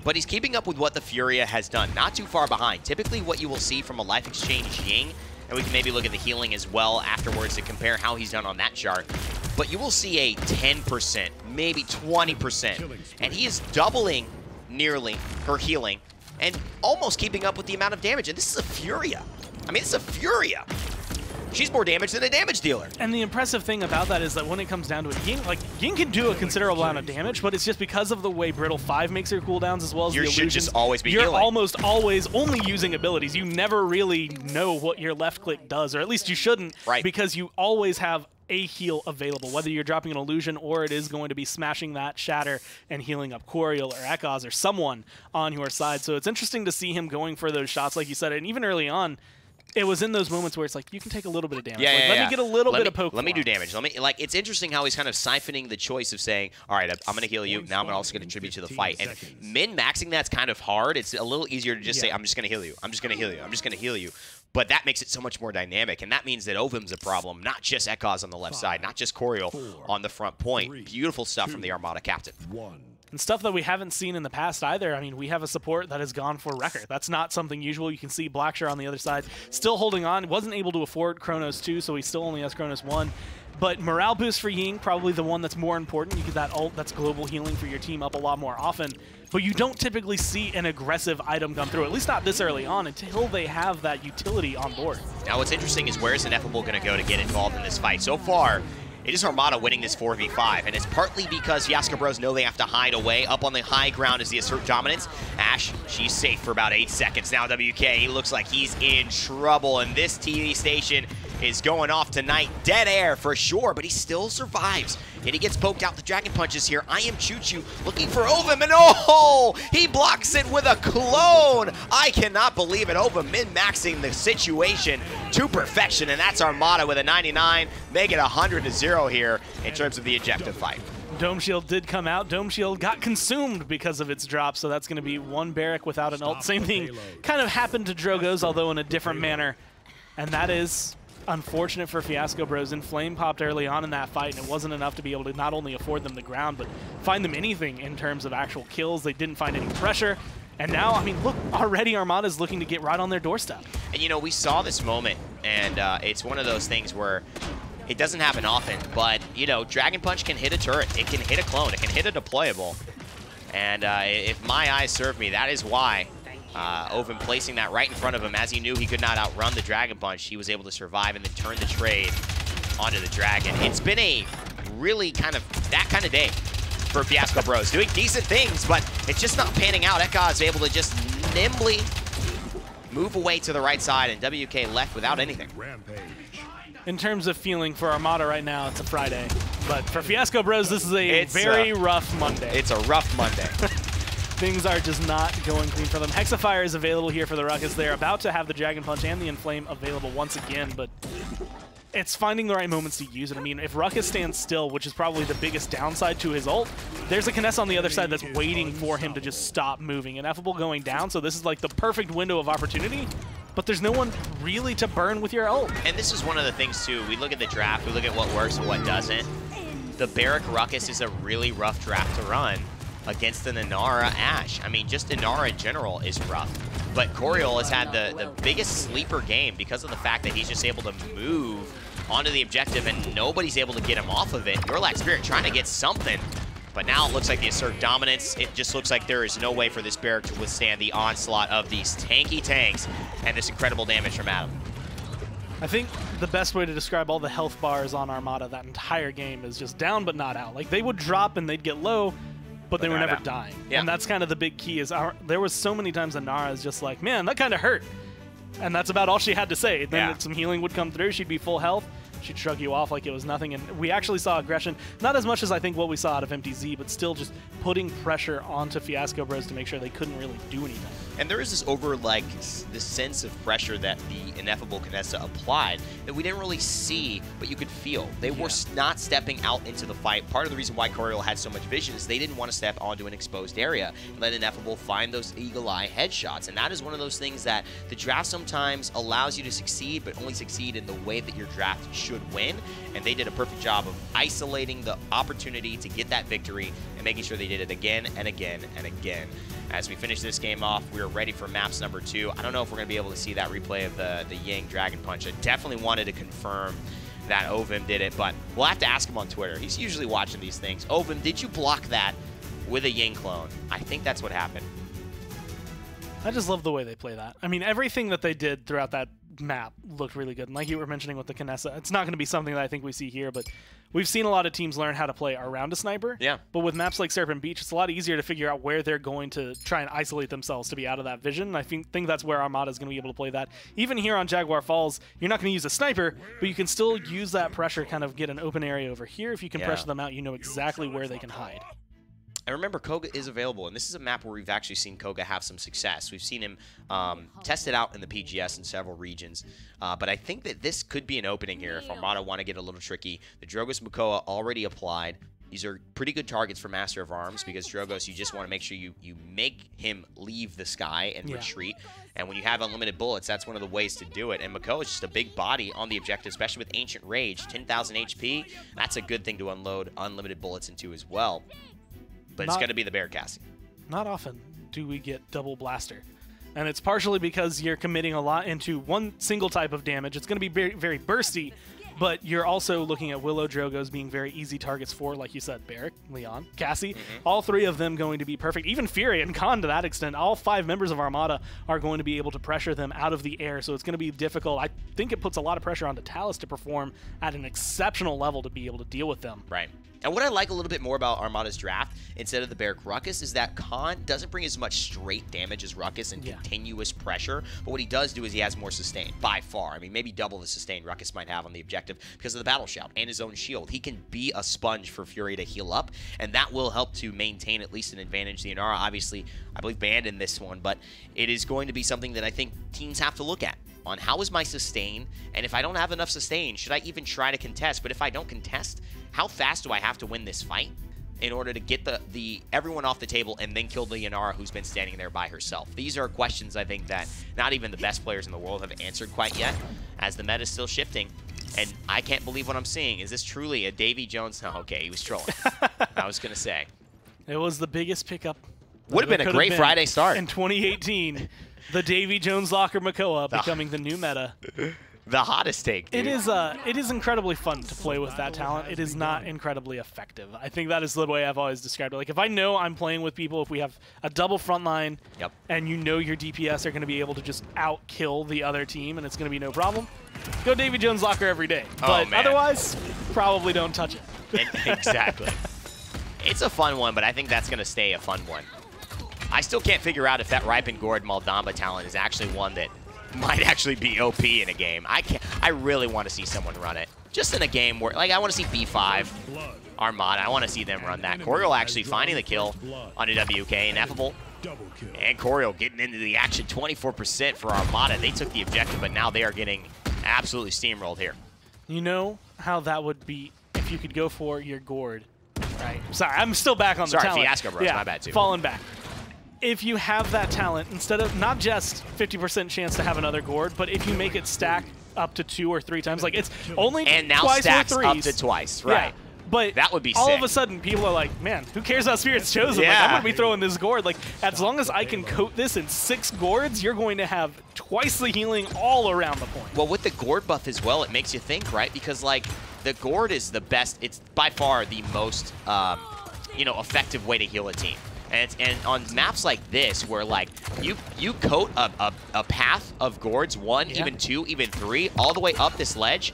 but he's keeping up with what the Furia has done. Not too far behind. Typically, what you will see from a Life Exchange Ying, and we can maybe look at the healing as well afterwards to compare how he's done on that chart, but you will see a 10%, maybe 20%, and he is doubling nearly her healing and almost keeping up with the amount of damage. And this is a Furia. I mean, it's a Furia. She's more damage than a damage dealer. And the impressive thing about that is that when it comes down to it, Ying can do a considerable amount of damage, but it's just because of the way Brittle 5 makes her cooldowns as well as the illusions. You should just always be healing. You're almost always only using abilities. You never really know what your left click does, or at least you shouldn't, because you always have a heal available, whether you're dropping an illusion or it is going to be smashing that shatter and healing up Coriol or Ekaz or someone on your side. So it's interesting to see him going for those shots, like you said, and even early on, it was in those moments where it's like, you can take a little bit of damage. Let me get a little bit of poke. Let me do damage. It's interesting how he's kind of siphoning the choice of saying, all right, I'm going to heal you. Now I'm also going to contribute to the fight. And min-maxing that's kind of hard. It's a little easier to just say, I'm just going to heal you. I'm just going to heal you. I'm just going to heal you. But that makes it so much more dynamic, and that means that Ovim's a problem, not just Ekaz on the left side, not just Coriol on the front point. Beautiful stuff from the Armada captain. And stuff that we haven't seen in the past either. I mean, we have a support that has gone for Wrecker. That's not something usual. You can see Blackshire on the other side still holding on. Wasn't able to afford Chronos 2, so he still only has Chronos 1. But morale boost for Ying, probably the one that's more important. You get that ult that's global healing for your team up a lot more often. But you don't typically see an aggressive item come through, at least not this early on, until they have that utility on board. Now what's interesting is, where is Ineffable going to go to get involved in this fight? So far, it is Armada winning this 4v5, and it's partly because Fiasco Bros know they have to hide away. Up on the high ground as they assert dominance. Ash, she's safe for about 8 seconds. Now WK, he looks like he's in trouble, and this TV station is going off tonight. Dead air for sure, but he still survives. And he gets poked out the Dragon Punches here. I am Choo-Choo looking for Ovim, and oh, he blocks it with a clone. I cannot believe it. Ovim min-maxing the situation to perfection, and that's Armada with a 99. Make it 100-0 here in terms of the objective fight. Dome Shield did come out. Dome Shield got consumed because of its drop, so that's going to be one Barrack without an ult. Same thing kind of happened to Drogo's, although in a different manner. And that is unfortunate for Fiasco Bros. Inflame popped early on in that fight, and it wasn't enough to be able to not only afford them the ground, but find them anything in terms of actual kills. They didn't find any pressure. And now, I mean, look, already Armada's looking to get right on their doorstep. And, you know, we saw this moment, and it's one of those things where it doesn't happen often, but, you know, Dragon Punch can hit a turret. It can hit a clone. It can hit a deployable. And if my eyes serve me, that is why Ovim placing that right in front of him, as he knew he could not outrun the Dragon Punch, he was able to survive and then turn the trade onto the Dragon. It's been a really kind of that kind of day for Fiasco Bros. Doing decent things, but it's just not panning out. Ekaz is able to just nimbly move away to the right side, and WK left without anything. In terms of feeling for Armada right now, it's a Friday. But for Fiasco Bros, this is a very rough Monday. It's a rough Monday. Things are just not going clean for them. Hexafire is available here for the Ruckus. They're about to have the Dragon Punch and the Inflame available once again, but it's finding the right moments to use it. I mean, if Ruckus stands still, which is probably the biggest downside to his ult, there's a Kinessa on the other side that's waiting for him to just stop moving. Ineffable going down, so this is like the perfect window of opportunity, but there's no one really to burn with your ult. And this is one of the things, too. We look at the draft, we look at what works and what doesn't. The Barrack Ruckus is a really rough draft to run against the Inara Ashe. I mean, just Inara in general is rough. But Coriol has had the biggest sleeper game because of the fact that he's just able to move onto the objective and nobody's able to get him off of it. Yorlac Spirit trying to get something, but now it looks like the assert dominance. It just looks like there is no way for this barrack to withstand the onslaught of these tanky tanks and this incredible damage from Adam. I think the best way to describe all the health bars on Armada that entire game is just down but not out. Like, they would drop and they'd get low, but they were never dying. Yeah. And that's kind of the big key is there was so many times that Nara is just like, man, that kind of hurt. And that's about all she had to say. Then some healing would come through. She'd be full health. She'd shrug you off like it was nothing. And we actually saw aggression, not as much as I think what we saw out of MTZ, but still just putting pressure onto Fiasco Bros to make sure they couldn't really do anything. And there is this this sense of pressure that the ineffable Kinessa applied that we didn't really see, but you could feel. They were not stepping out into the fight. Part of the reason why Coriol had so much vision is they didn't want to step onto an exposed area and let Ineffable find those eagle eye headshots. And that is one of those things that the draft sometimes allows you to succeed, but only succeed in the way that your draft should win. And they did a perfect job of isolating the opportunity to get that victory and making sure they did it again and again and again. As we finish this game off, we are ready for maps number 2. I don't know if we're going to be able to see that replay of the Ying Dragon Punch. I definitely wanted to confirm that Ovim did it, but we'll have to ask him on Twitter. He's usually watching these things. Ovim, did you block that with a Ying clone? I think that's what happened. I just love the way they play that. I mean, everything that they did throughout that map looked really good. And like you were mentioning with the Kinessa, it's not going to be something that I think we see here, but we've seen a lot of teams learn how to play around a sniper. Yeah. But with maps like Serpent Beach, it's a lot easier to figure out where they're going to try and isolate themselves to be out of that vision. And I think that's where Armada is going to be able to play that. Even here on Jaguar Falls, you're not going to use a sniper, but you can still use that pressure, kind of get an open area over here. If you can pressure them out, you know exactly where they can hide. And remember, Koga is available, and this is a map where we've actually seen Koga have some success. We've seen him test it out in the PGS in several regions, but I think that this could be an opening here if Armada want to get a little tricky. The Drogoz Makoa already applied. These are pretty good targets for Master of Arms because Drogoz, you just want to make sure you make him leave the sky and retreat. And when you have unlimited bullets, that's one of the ways to do it. And Makoa is just a big body on the objective, especially with Ancient Rage. 10,000 HP, that's a good thing to unload unlimited bullets into as well. But it's going to be the bear casting. Not often do we get double blaster. And it's partially because you're committing a lot into one single type of damage. It's going to be very, very bursty, but you're also looking at Willow Drogoz being very easy targets for, like you said, Barrack, Leon, Cassie. All three of them going to be perfect. Even Fury and Khan to that extent. All 5 members of Armada are going to be able to pressure them out of the air, so it's going to be difficult. I think it puts a lot of pressure onto Talus to perform at an exceptional level to be able to deal with them. Right. And what I like a little bit more about Armada's draft, instead of the Barrack Ruckus, is that Khan doesn't bring as much straight damage as Ruckus and continuous pressure, but what he does do is he has more sustain, by far. I mean, maybe double the sustain Ruckus might have on the objective because of the Battle Shout and his own shield. He can be a sponge for Fury to heal up, and that will help to maintain at least an advantage. The Inara, obviously, I believe, banned in this one, but it is going to be something that I think teams have to look at. On how is my sustain, and if I don't have enough sustain, should I even try to contest? But if I don't contest, how fast do I have to win this fight in order to get the everyone off the table and then kill the Inara who's been standing there by herself? These are questions I think that not even the best players in the world have answered quite yet, as the meta is still shifting. And I can't believe what I'm seeing. Is this truly a Davy Jones? No, okay, he was trolling. I was going to say. It was the biggest pickup. Would have been a great Friday start. In 2018. The Davy Jones Locker Makoa becoming the new meta. The hottest take, dude. It is incredibly fun to play with that talent. It is not incredibly effective. I think that is the way I've always described it. Like, if I know I'm playing with people, if we have a double front line, and you know your DPS are going to be able to just out-kill the other team, and it's going to be no problem, go Davy Jones Locker every day. But otherwise, probably don't touch it. Exactly. It's a fun one, but I think that's going to stay a fun one. I still can't figure out if that Ripen Gord Maldamba talent is actually one that might actually be OP in a game. I really want to see someone run it. Just in a game where, like, I want to see B5, Armada. I want to see them run that. Coriol actually finding the kill on a WK, Ineffable. And Coriol getting into the action, 24% for Armada. They took the objective, but now they are getting absolutely steamrolled here. You know how that would be if you could go for your Gord, right? Sorry, I'm still back on the talent. Sorry, Fiasco Bros, my bad too. Falling back. If you have that talent, instead of not just 50% chance to have another Gord, but if you make it stack up to 2 or 3 times, like it's only and now twice stacks or up threes. to twice, right? Yeah. But that would be all sick. of a sudden, people are like, man, who cares about Spirit's Chosen? Like, I'm going to be throwing this gourd. Like, as long as I can coat this in 6 gourds, you're going to have twice the healing all around the point. Well, with the gourd buff as well, it makes you think, right? Because, like, the gourd is the best. It's by far the most, you know, effective way to heal a team. And on maps like this, where like you coat a path of gourds, 1, even 2, even 3, all the way up this ledge,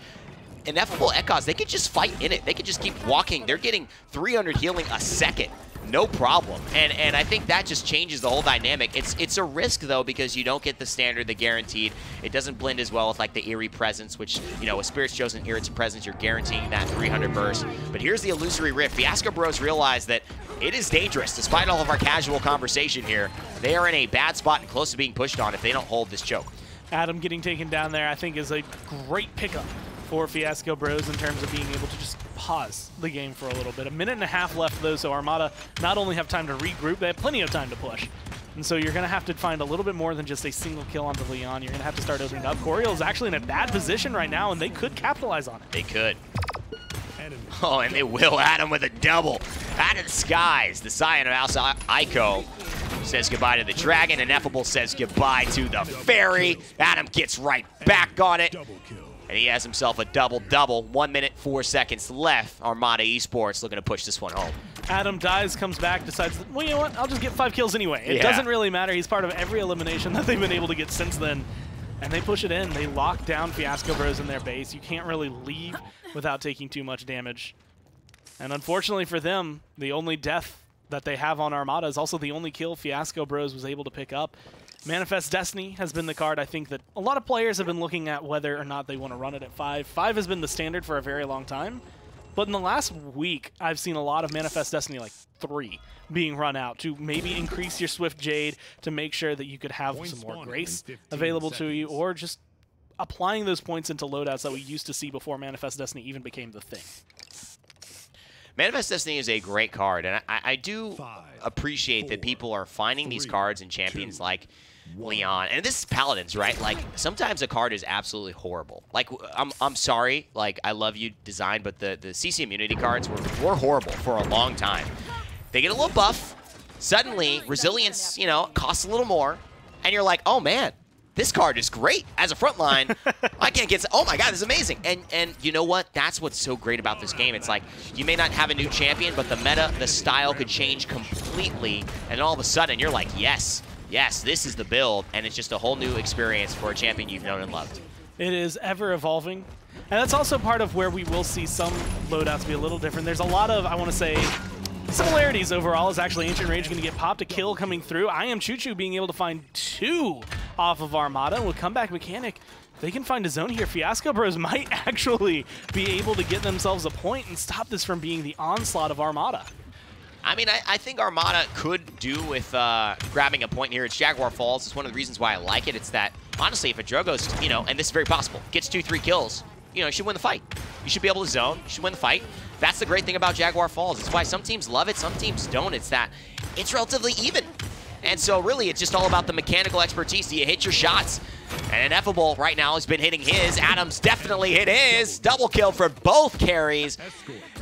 Ineffable Echoes, they could just fight in it. They could just keep walking. They're getting 300 healing a second. No problem. And I think that just changes the whole dynamic. It's a risk, though, because you don't get the standard, the guaranteed. It doesn't blend as well with, like, the Eerie Presence, which, you know, with Spirit's Chosen Eerie Presence, you're guaranteeing that 300 burst. But here's the Illusory Rift. Fiasco Bros realize that it is dangerous. Despite all of our casual conversation here, they are in a bad spot and close to being pushed on if they don't hold this choke. Adam getting taken down there, I think, is a great pickup for Fiasco Bros in terms of being able to just pause the game for a little bit. 1.5 minutes left, though, so Armada not only have time to regroup, they have plenty of time to push. And so you're going to have to find a little bit more than just a single kill onto Leon. You're going to have to start opening up. Coriel is actually in a bad position right now, and they could capitalize on it. They could. Oh, and they will. Adam with a double. Out of the skies, the Scion of House Ico says goodbye to the Dragon. Ineffable says goodbye to the Fairy. Adam gets right back on it. And he has himself a double-double. 1 minute, 4 seconds left. Armada Esports looking to push this one home. Adam dies, comes back, decides, well, you know what? I'll just get 5 kills anyway. It doesn't really matter. He's part of every elimination that they've been able to get since then. And they push it in. They lock down Fiasco Bros in their base. You can't really leave without taking too much damage. And unfortunately for them, the only death that they have on Armada is also the only kill Fiasco Bros was able to pick up. Manifest Destiny has been the card, I think, that a lot of players have been looking at whether or not they want to run it at 5. 5 has been the standard for a very long time. But in the last week, I've seen a lot of Manifest Destiny, like 3, being run out to maybe increase your Swift Jade to make sure that you could have some more Grace available to you, or just applying those points into loadouts that we used to see before Manifest Destiny even became the thing. Manifest Destiny is a great card, and I do appreciate that people are finding these cards in champions like Leon. And this is Paladins, right? Like, sometimes a card is absolutely horrible. Like, I'm sorry, like, I love you, design, but the CC immunity cards were horrible for a long time. They get a little buff. Suddenly, resilience, you know, costs a little more. And you're like, oh, man, this card is great. As a frontline, I can't get... Oh, my God, this is amazing. And you know what? That's what's so great about this game. It's like, you may not have a new champion, but the meta, the style could change completely. And all of a sudden, you're like, yes, this is the build. And it's just a whole new experience for a champion you've known and loved. It is ever evolving. And that's also part of where we will see some loadouts be a little different. There's a lot of, I want to say, similarities overall. Is actually Ancient Rage going to get popped, a kill coming through. I Am Choo Choo being able to find 2 off of Armada. With comeback mechanic, they can find a zone here. Fiasco Bros might actually be able to get themselves a point and stop this from being the onslaught of Armada. I mean, I think Armada could do with grabbing a point here. It's Jaguar Falls. It's one of the reasons why I like it. It's that, honestly, if a Drogo's, you know, and this is very possible, gets 2-3 kills, you know, you should win the fight. You should be able to zone. You should win the fight. That's the great thing about Jaguar Falls. It's why some teams love it, some teams don't. It's that it's relatively even. And so really, it's just all about the mechanical expertise. Do you hit your shots? And Ineffable right now has been hitting his. Adams definitely hit his. Double kill for both carries.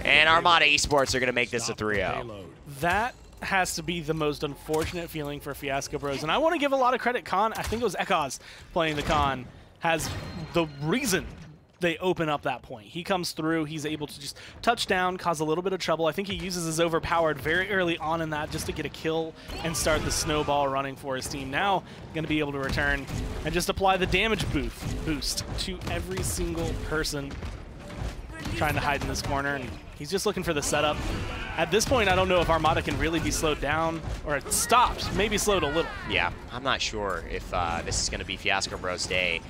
And Armada Esports are going to make this a 3-0. That has to be the most unfortunate feeling for Fiasco Bros. And I want to give a lot of credit. Khan, I think it was Echoes playing the Khan, has the reason they open up that point. He comes through, he's able to just touch down, cause a little bit of trouble. I think he uses his overpowered very early on in that just to get a kill and start the snowball running for his team. Now, going to be able to return and just apply the damage boost to every single person trying to hide in this corner. And he's just looking for the setup. At this point, I don't know if Armada can really be slowed down, or it stopped, maybe slowed a little. Yeah, I'm not sure if this is going to be Fiasco Bros' day,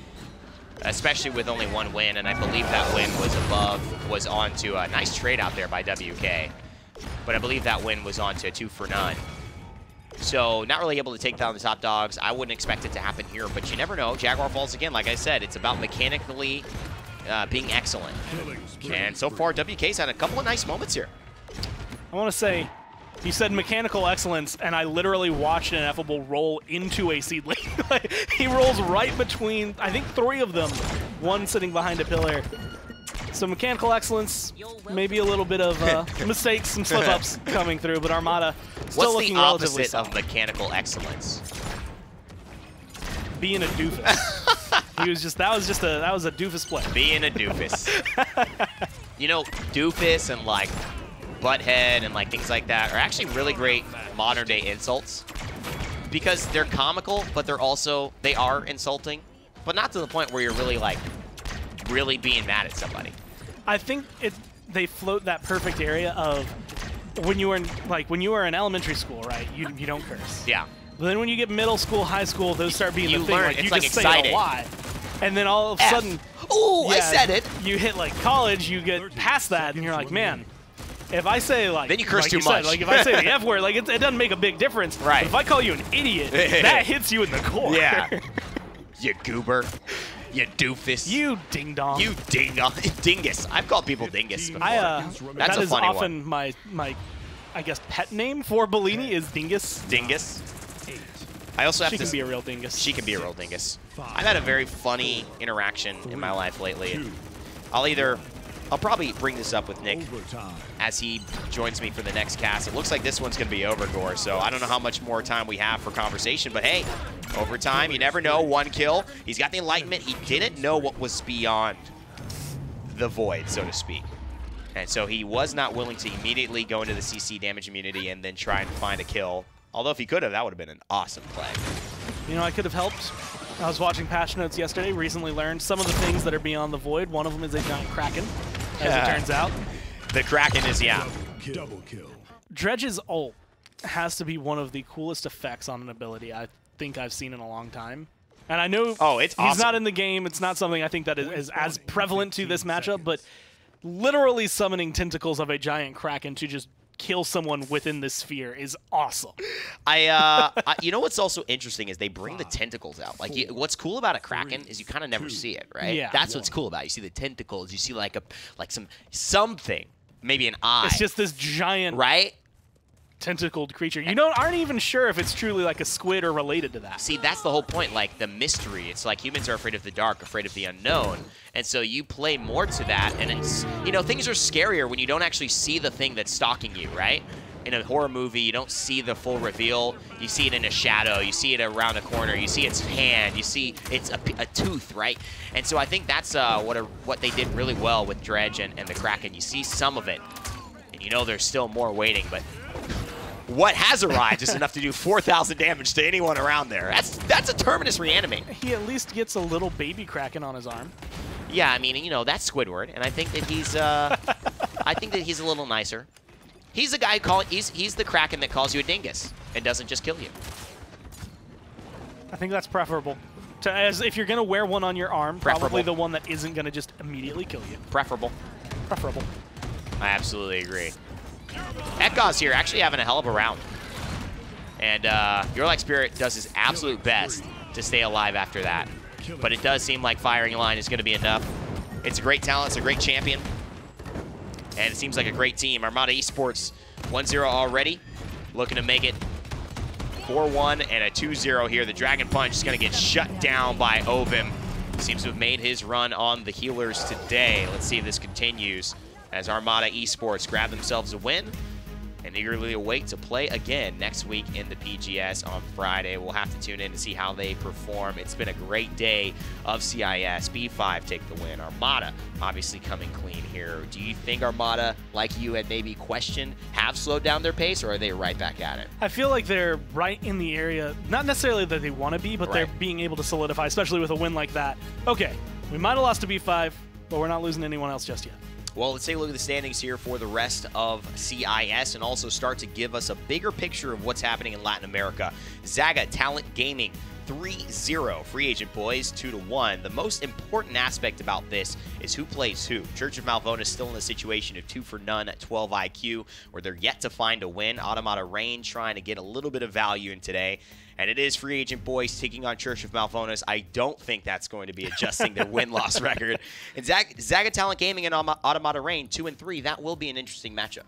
especially with only 1 win, and I believe that win was onto a nice trade out there by WK. But I believe that win was onto a 2-for-none. So not really able to take down the top dogs. I wouldn't expect it to happen here, but you never know. Jaguar Falls, again, like I said, it's about mechanically being excellent. And so far, WK's had a couple of nice moments here. I want to say, you said mechanical excellence, and I literally watched Ineffable roll into a seedling. He rolls right between, I think, 3 of them, one sitting behind a pillar. some mechanical excellence, maybe a little bit of mistakes, some slip-ups coming through, but Armada still looking relatively solid. What's the opposite of mechanical excellence? Being a doofus. He was just that was a doofus play. Being a doofus. You know, doofus and like butthead and like things like that are actually really great modern day insults because they're comical, but they are insulting, but not to the point where you're really like really being mad at somebody. I think they float that perfect area of when you were in elementary school, right? You don't curse. Yeah. But then when you get middle school, high school, those start being the thing. Learn. Like, it's you like just exciting. say a lot. And then all of a sudden, ooh, I said it. You hit like college, you get past that, and you're like, man, if I say like, then you curse too much. much. Like if I say the F word, like it doesn't make a big difference. Right. But if I call you an idiot, that hits you in the core. Yeah. You goober. You doofus. You ding dong. You ding dong. Dingus. I've called people dingus before. That's that is often one. my I guess pet name for Bellini is Dingus. Dingus. I also have she can be a real dingus. She can be a real dingus. I've had a very funny interaction in my life lately. I'll probably bring this up with Nick as he joins me for the next cast. It looks like this one's going to be over, Gore, so I don't know how much more time we have for conversation, but hey, overtime, you never know. 1 kill. He's got the Enlightenment. He didn't know what was beyond the void, so to speak. And so he was not willing to immediately go into the CC damage immunity and then try and find a kill. Although if he could have, that would have been an awesome play. You know, I could have helped. I was watching patch notes yesterday, recently learned some of the things that are beyond the void. One of them is a giant Kraken, as it turns out. The Kraken is, yeah. Double kill. Dredge's ult has to be one of the coolest effects on an ability I think I've seen in a long time. And I know he's not in the game. It's not something I think that is as prevalent to this matchup, but literally summoning tentacles of a giant Kraken to just kill someone within this sphere is awesome. You know what's also interesting is they bring the tentacles out. Like, what's cool about a Kraken is you kind of never see it, right? Yeah. That's what's cool about it. You see the tentacles. You see like something, maybe an eye. It's just this giant, right? Tentacled creature. You aren't even sure if it's truly like a squid or related to that. See, that's the whole point, like the mystery. It's like humans are afraid of the dark, afraid of the unknown. And so you play more to that, and it's, things are scarier when you don't actually see the thing that's stalking you, right? In a horror movie, you don't see the full reveal. You see it in a shadow. You see it around a corner. You see its hand. You see it's a tooth, right? And so I think that's what they did really well with Dredge and the Kraken. You see some of it, and there's still more waiting, but what has arrived is enough to do 4,000 damage to anyone around there. That's a Terminus reanimate. He at least gets a little baby Kraken on his arm. Yeah, I mean, that's Squidward, and I think that he's a little nicer. He's the guy he's the Kraken that calls you a dingus and doesn't just kill you. I think that's preferable. As if you're gonna wear one on your arm, probably the one that isn't gonna just immediately kill you. Preferable. Preferable. I absolutely agree. Ekos here actually having a hell of a round. And Your Like Spirit does his absolute best to stay alive after that. But it does seem like firing line is going to be enough. It's a great talent. It's a great champion. And it seems like a great team. Armada Esports 1-0 already. Looking to make it 4-1 and a 2-0 here. The Dragon Punch is going to get shut down by Ovim. Seems to have made his run on the healers today. Let's see if this continues as Armada Esports grab themselves a win and eagerly await to play again next week in the PGS on Friday. We'll have to tune in to see how they perform. It's been a great day of CIS. B5 take the win. Armada obviously coming clean here. Do you think Armada, like you had maybe questioned, have slowed down their pace, or are they right back at it? I feel like they're right in the area, not necessarily that they want to be, but they're being able to solidify, especially with a win like that. Okay, we might have lost to B5, but we're not losing to anyone else just yet. Well, let's take a look at the standings here for the rest of CIS and also start to give us a bigger picture of what's happening in Latin America. Zaga Talent Gaming 3-0. Free Agent Boys 2-1. The most important aspect about this is who plays who. Church of Malvona is still in a situation of 2 for none at 12 IQ, where they're yet to find a win. Automata Rain trying to get a little bit of value in today. And it is Free Agent Boys taking on Church of Malvonas. I don't think that's going to be adjusting their win-loss record. And Zaga Talent Gaming and Automata Rain 2-3. That will be an interesting matchup.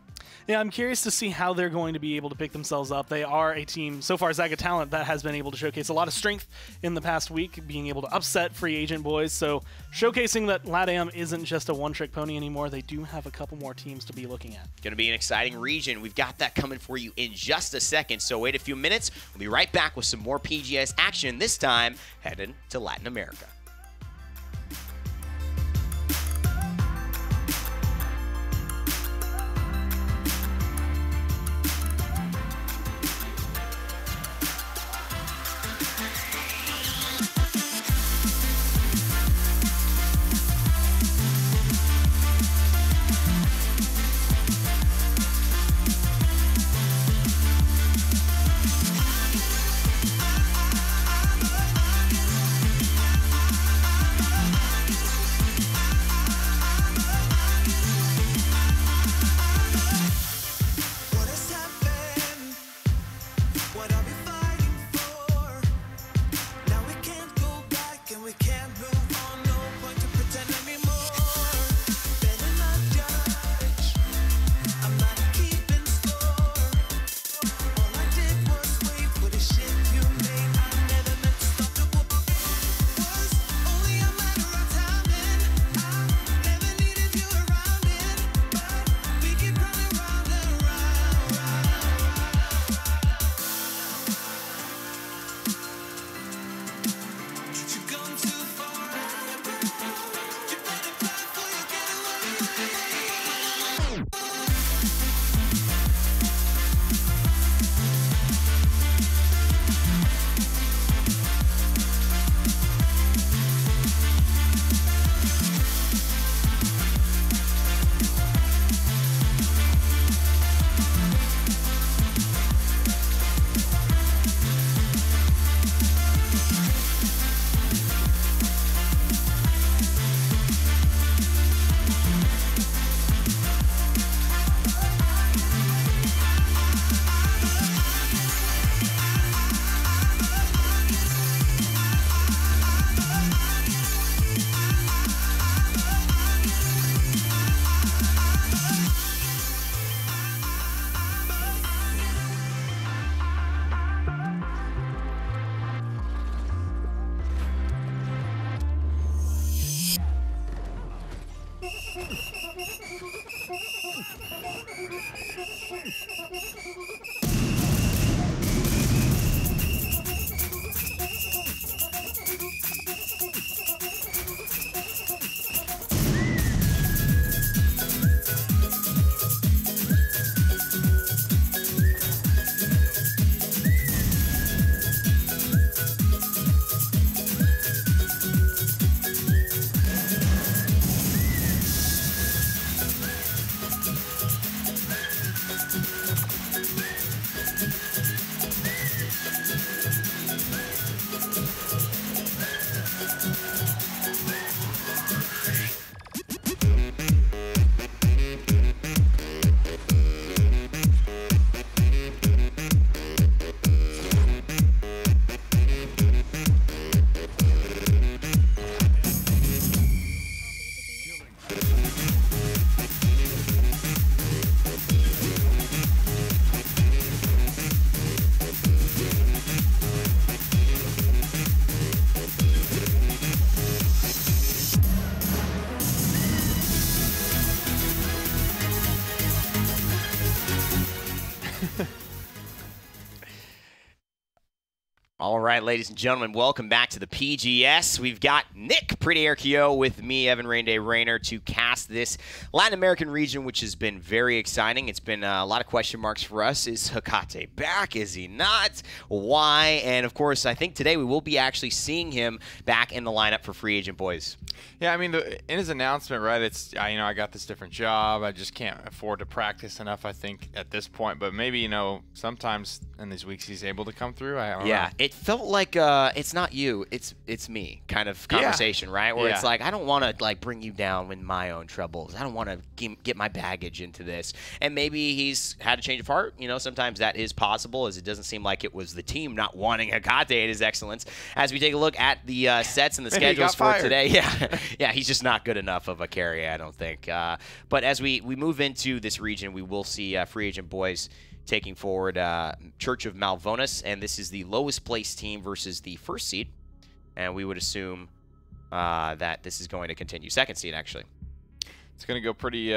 Yeah, I'm curious to see how they're going to be able to pick themselves up. They are a team, so far Zaga Talent, that has been able to showcase a lot of strength in the past week, being able to upset free agent boys. So showcasing that LATAM isn't just a one-trick pony anymore. They do have a couple more teams to be looking at. Going to be an exciting region. We've got that coming for you in just a second. So wait a few minutes. We'll be right back with some more PGS action, this time headed to Latin America. All right, ladies and gentlemen, welcome back to the PGS. We've got Nick Pretty-Archeo with me, Evan Rainday Rayner, to cast this Latin American region, which has been very exciting. It's been a lot of question marks for us. Is Hecate back? Is he not? Why? And, of course, I think today we will be actually seeing him back in the lineup for Free Agent Boys. Yeah, I mean, in his announcement, right, it's, I got this different job. I just can't afford to practice enough, I think, at this point. But maybe, sometimes in these weeks he's able to come through. I don't know. It felt like it's not you, it's me kind of conversation, right? Where it's like, I don't want to bring you down with my own troubles. I don't want to get my baggage into this. And maybe he's had a change of heart. Sometimes that is possible, as it doesn't seem like it was the team not wanting Hecate at his excellence. As we take a look at the sets and the schedules for today, yeah, he's just not good enough of a carry, I don't think. But as we move into this region, we will see Free Agent Boys taking forward Church of Malvonis, and this is the lowest placed team versus the first seed, and we would assume that this is going to continue. Second seed, actually. It's going to go pretty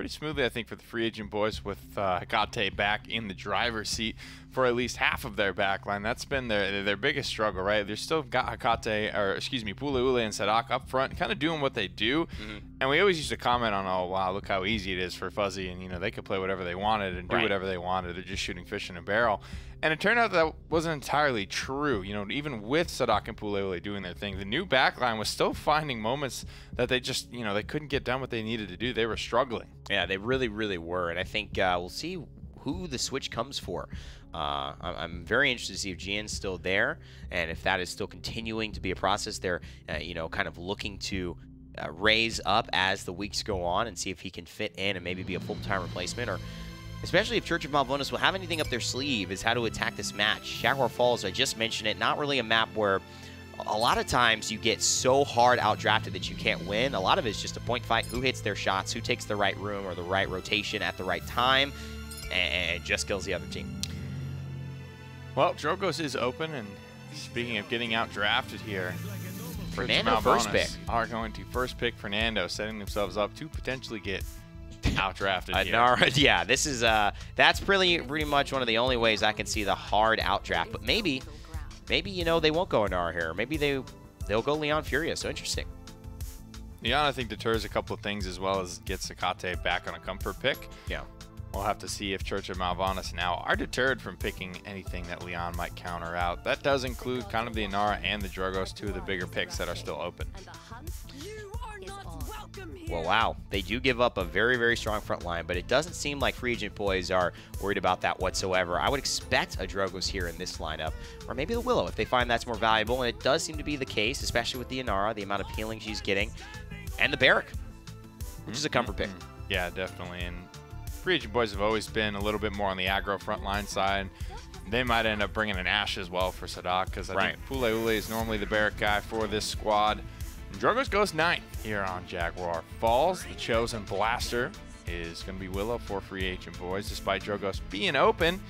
smoothly, I think, for the free agent boys with Hecate back in the driver's seat for at least half of their backline. That's been their biggest struggle, right? They're still got Hecate, or excuse me, Pule and Sadak up front, kind of doing what they do. And we always used to comment on, oh, wow, look how easy it is for Fuzzy, and, you know, they could play whatever they wanted and do whatever they wanted. They're just shooting fish in a barrel. And it turned out that wasn't entirely true. You know, even with Sadak and Pule doing their thing, the new backline was still finding moments that they just, you know, they couldn't get done what they needed to do. They were struggling. Yeah, they really, really were. And I think we'll see who the switch comes for. I'm very interested to see if Gian's still there, and if that is still continuing to be a process. They're, you know, kind of looking to raise up as the weeks go on and see if he can fit in and maybe be a full-time replacement, or especially if Church of Malvonis will have anything up their sleeve is how to attack this match. Jaguar Falls, I just mentioned it, not really a map where a lot of times you get so hard outdrafted that you can't win. A lot of it is just a point fight, who hits their shots, who takes the right room or the right rotation at the right time, and just kills the other team. Well, Drogos is open, and speaking of getting out-drafted here, Fernando first pick. Are going to first pick Fernando, setting themselves up to potentially get out-drafted here. Yeah, this is that's pretty much one of the only ways I can see the hard out-draft. But maybe you know, they won't go Inara here. Maybe they'll go Leon Furia. So interesting. Leon, I think, deters a couple of things as well as gets Hecate back on a comfort pick. Yeah. We'll have to see if Church of Malvonis now are deterred from picking anything that Leon might counter out. That does include kind of the Inara and the Drogos, two of the bigger picks that are still open. Well, wow. They do give up a very, very strong front line, but it doesn't seem like free agent boys are worried about that whatsoever. I would expect a Drogos here in this lineup, or maybe the Willow if they find that's more valuable, and it does seem to be the case, especially with the Inara, the amount of healing she's getting, and the Barrack, which is a comfort pick. Yeah, definitely. And free agent boys have always been a little bit more on the aggro front line side. They might end up bringing an Ashe as well for Sadak, because I think Pule Ule is normally the Barrack guy for this squad. And Drogos goes 9th here on Jaguar Falls. The chosen blaster is going to be Willow for free agent boys, despite Drogos being open.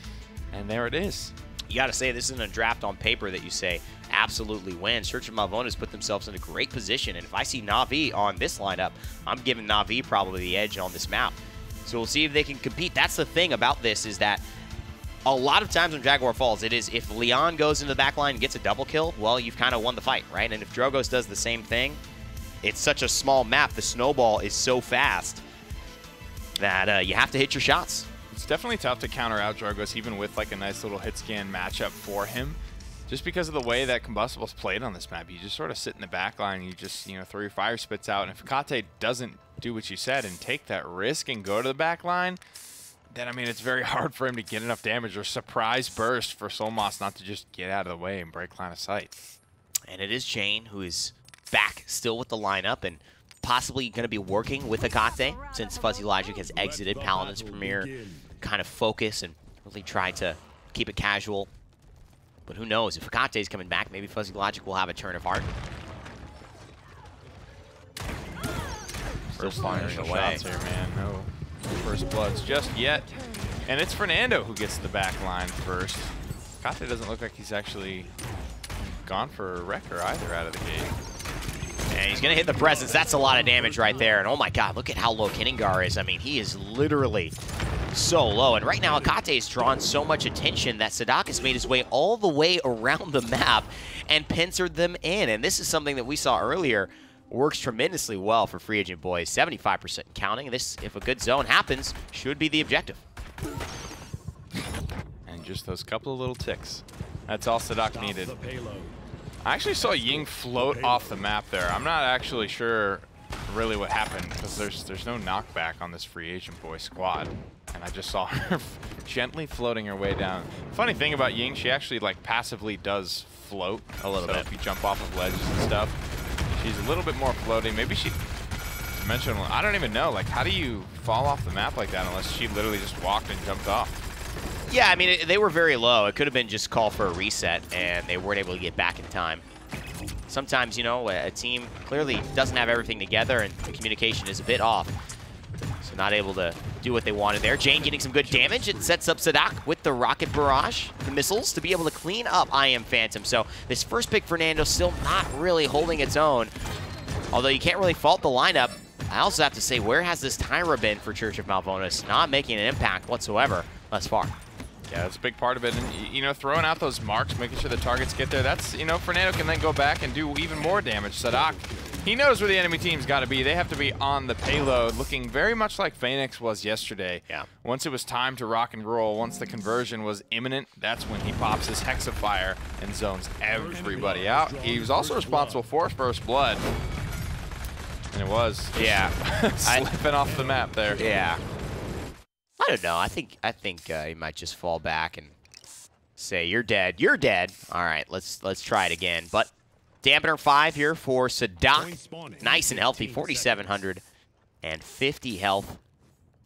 And there it is. You got to say, this isn't a draft on paper that you say absolutely wins. Church of Malvonis put themselves in a great position. And if I see Na'Vi on this lineup, I'm giving Na'Vi probably the edge on this map. So we'll see if they can compete. That's the thing about this, is that a lot of times when Jaguar Falls, it is if Leon goes into the backline and gets a double kill, well, you've kind of won the fight, right? And if Drogos does the same thing, it's such a small map. The snowball is so fast that you have to hit your shots. It's definitely tough to counter out Drogos, even with like a nice little hit scan matchup for him. Just because of the way that Combustible's played on this map, you just sort of sit in the back line, you just, you know, throw your fire spits out, and if Hecate doesn't do what you said and take that risk and go to the back line, then, I mean, it's very hard for him to get enough damage or surprise burst for Solmas not to just get out of the way and break line of sight. And it is Jane who is back still with the lineup and possibly going to be working with Hecate since Fuzzy Logic has exited Paladins Premier, kind of focus and really try to keep it casual. But who knows? If Hecate's coming back, maybe Fuzzy Logic will have a turn of heart. Still firing away. Shots here, man. No first bloods just yet. And it's Fernando who gets the back line first. Hecate doesn't look like he's actually gone for a wrecker either out of the gate. And he's going to hit the presence. That's a lot of damage right there. And oh my god, look at how low Kinningar is. I mean, he is literally so low. And right now, Hecate has drawn so much attention that Sadak has made his way all the way around the map and pincered them in. And this is something that we saw earlier. Works tremendously well for free agent boys. 75% counting. This, if a good zone happens, should be the objective. And just those couple of little ticks. That's all Sadak needed. I actually saw Ying float off the map there. I'm not actually sure really what happened, because there's no knockback on this free agent boy squad. And I just saw her gently floating her way down. Funny thing about Ying, she actually like passively does float a little bit. If you jump off of ledges and stuff. She's a little bit more floating. Maybe she mentioned, I don't even know, like, how do you fall off the map like that unless she literally just walked and jumped off? Yeah, I mean, they were very low. It could have been just call for a reset, and they weren't able to get back in time. Sometimes, you know, a team clearly doesn't have everything together, and the communication is a bit off. So not able to do what they wanted there. Jane getting some good damage. It sets up Sadak with the rocket barrage, the missiles, to be able to clean up I Am Phantom. So this first pick, Fernando, still not really holding its own. Although you can't really fault the lineup. I also have to say, where has this Tyra been for Church of Malvonis? Not making an impact whatsoever thus far. Yeah, that's a big part of it. And, you know, throwing out those marks, making sure the targets get there, that's, you know, Fernando can then go back and do even more damage. Sadak, he knows where the enemy team's got to be. They have to be on the payload, looking very much like Phoenix was yesterday. Yeah. Once it was time to rock and roll, once the conversion was imminent, that's when he pops his Hexafire and zones everybody out. He was also responsible for First Blood. And it was. Yeah. Slipping off the map there. Yeah. I don't know. I think he might just fall back and say, "You're dead. You're dead." All right, let's try it again. But Dampener 5 here for Sadak. Nice and healthy, 4,750 health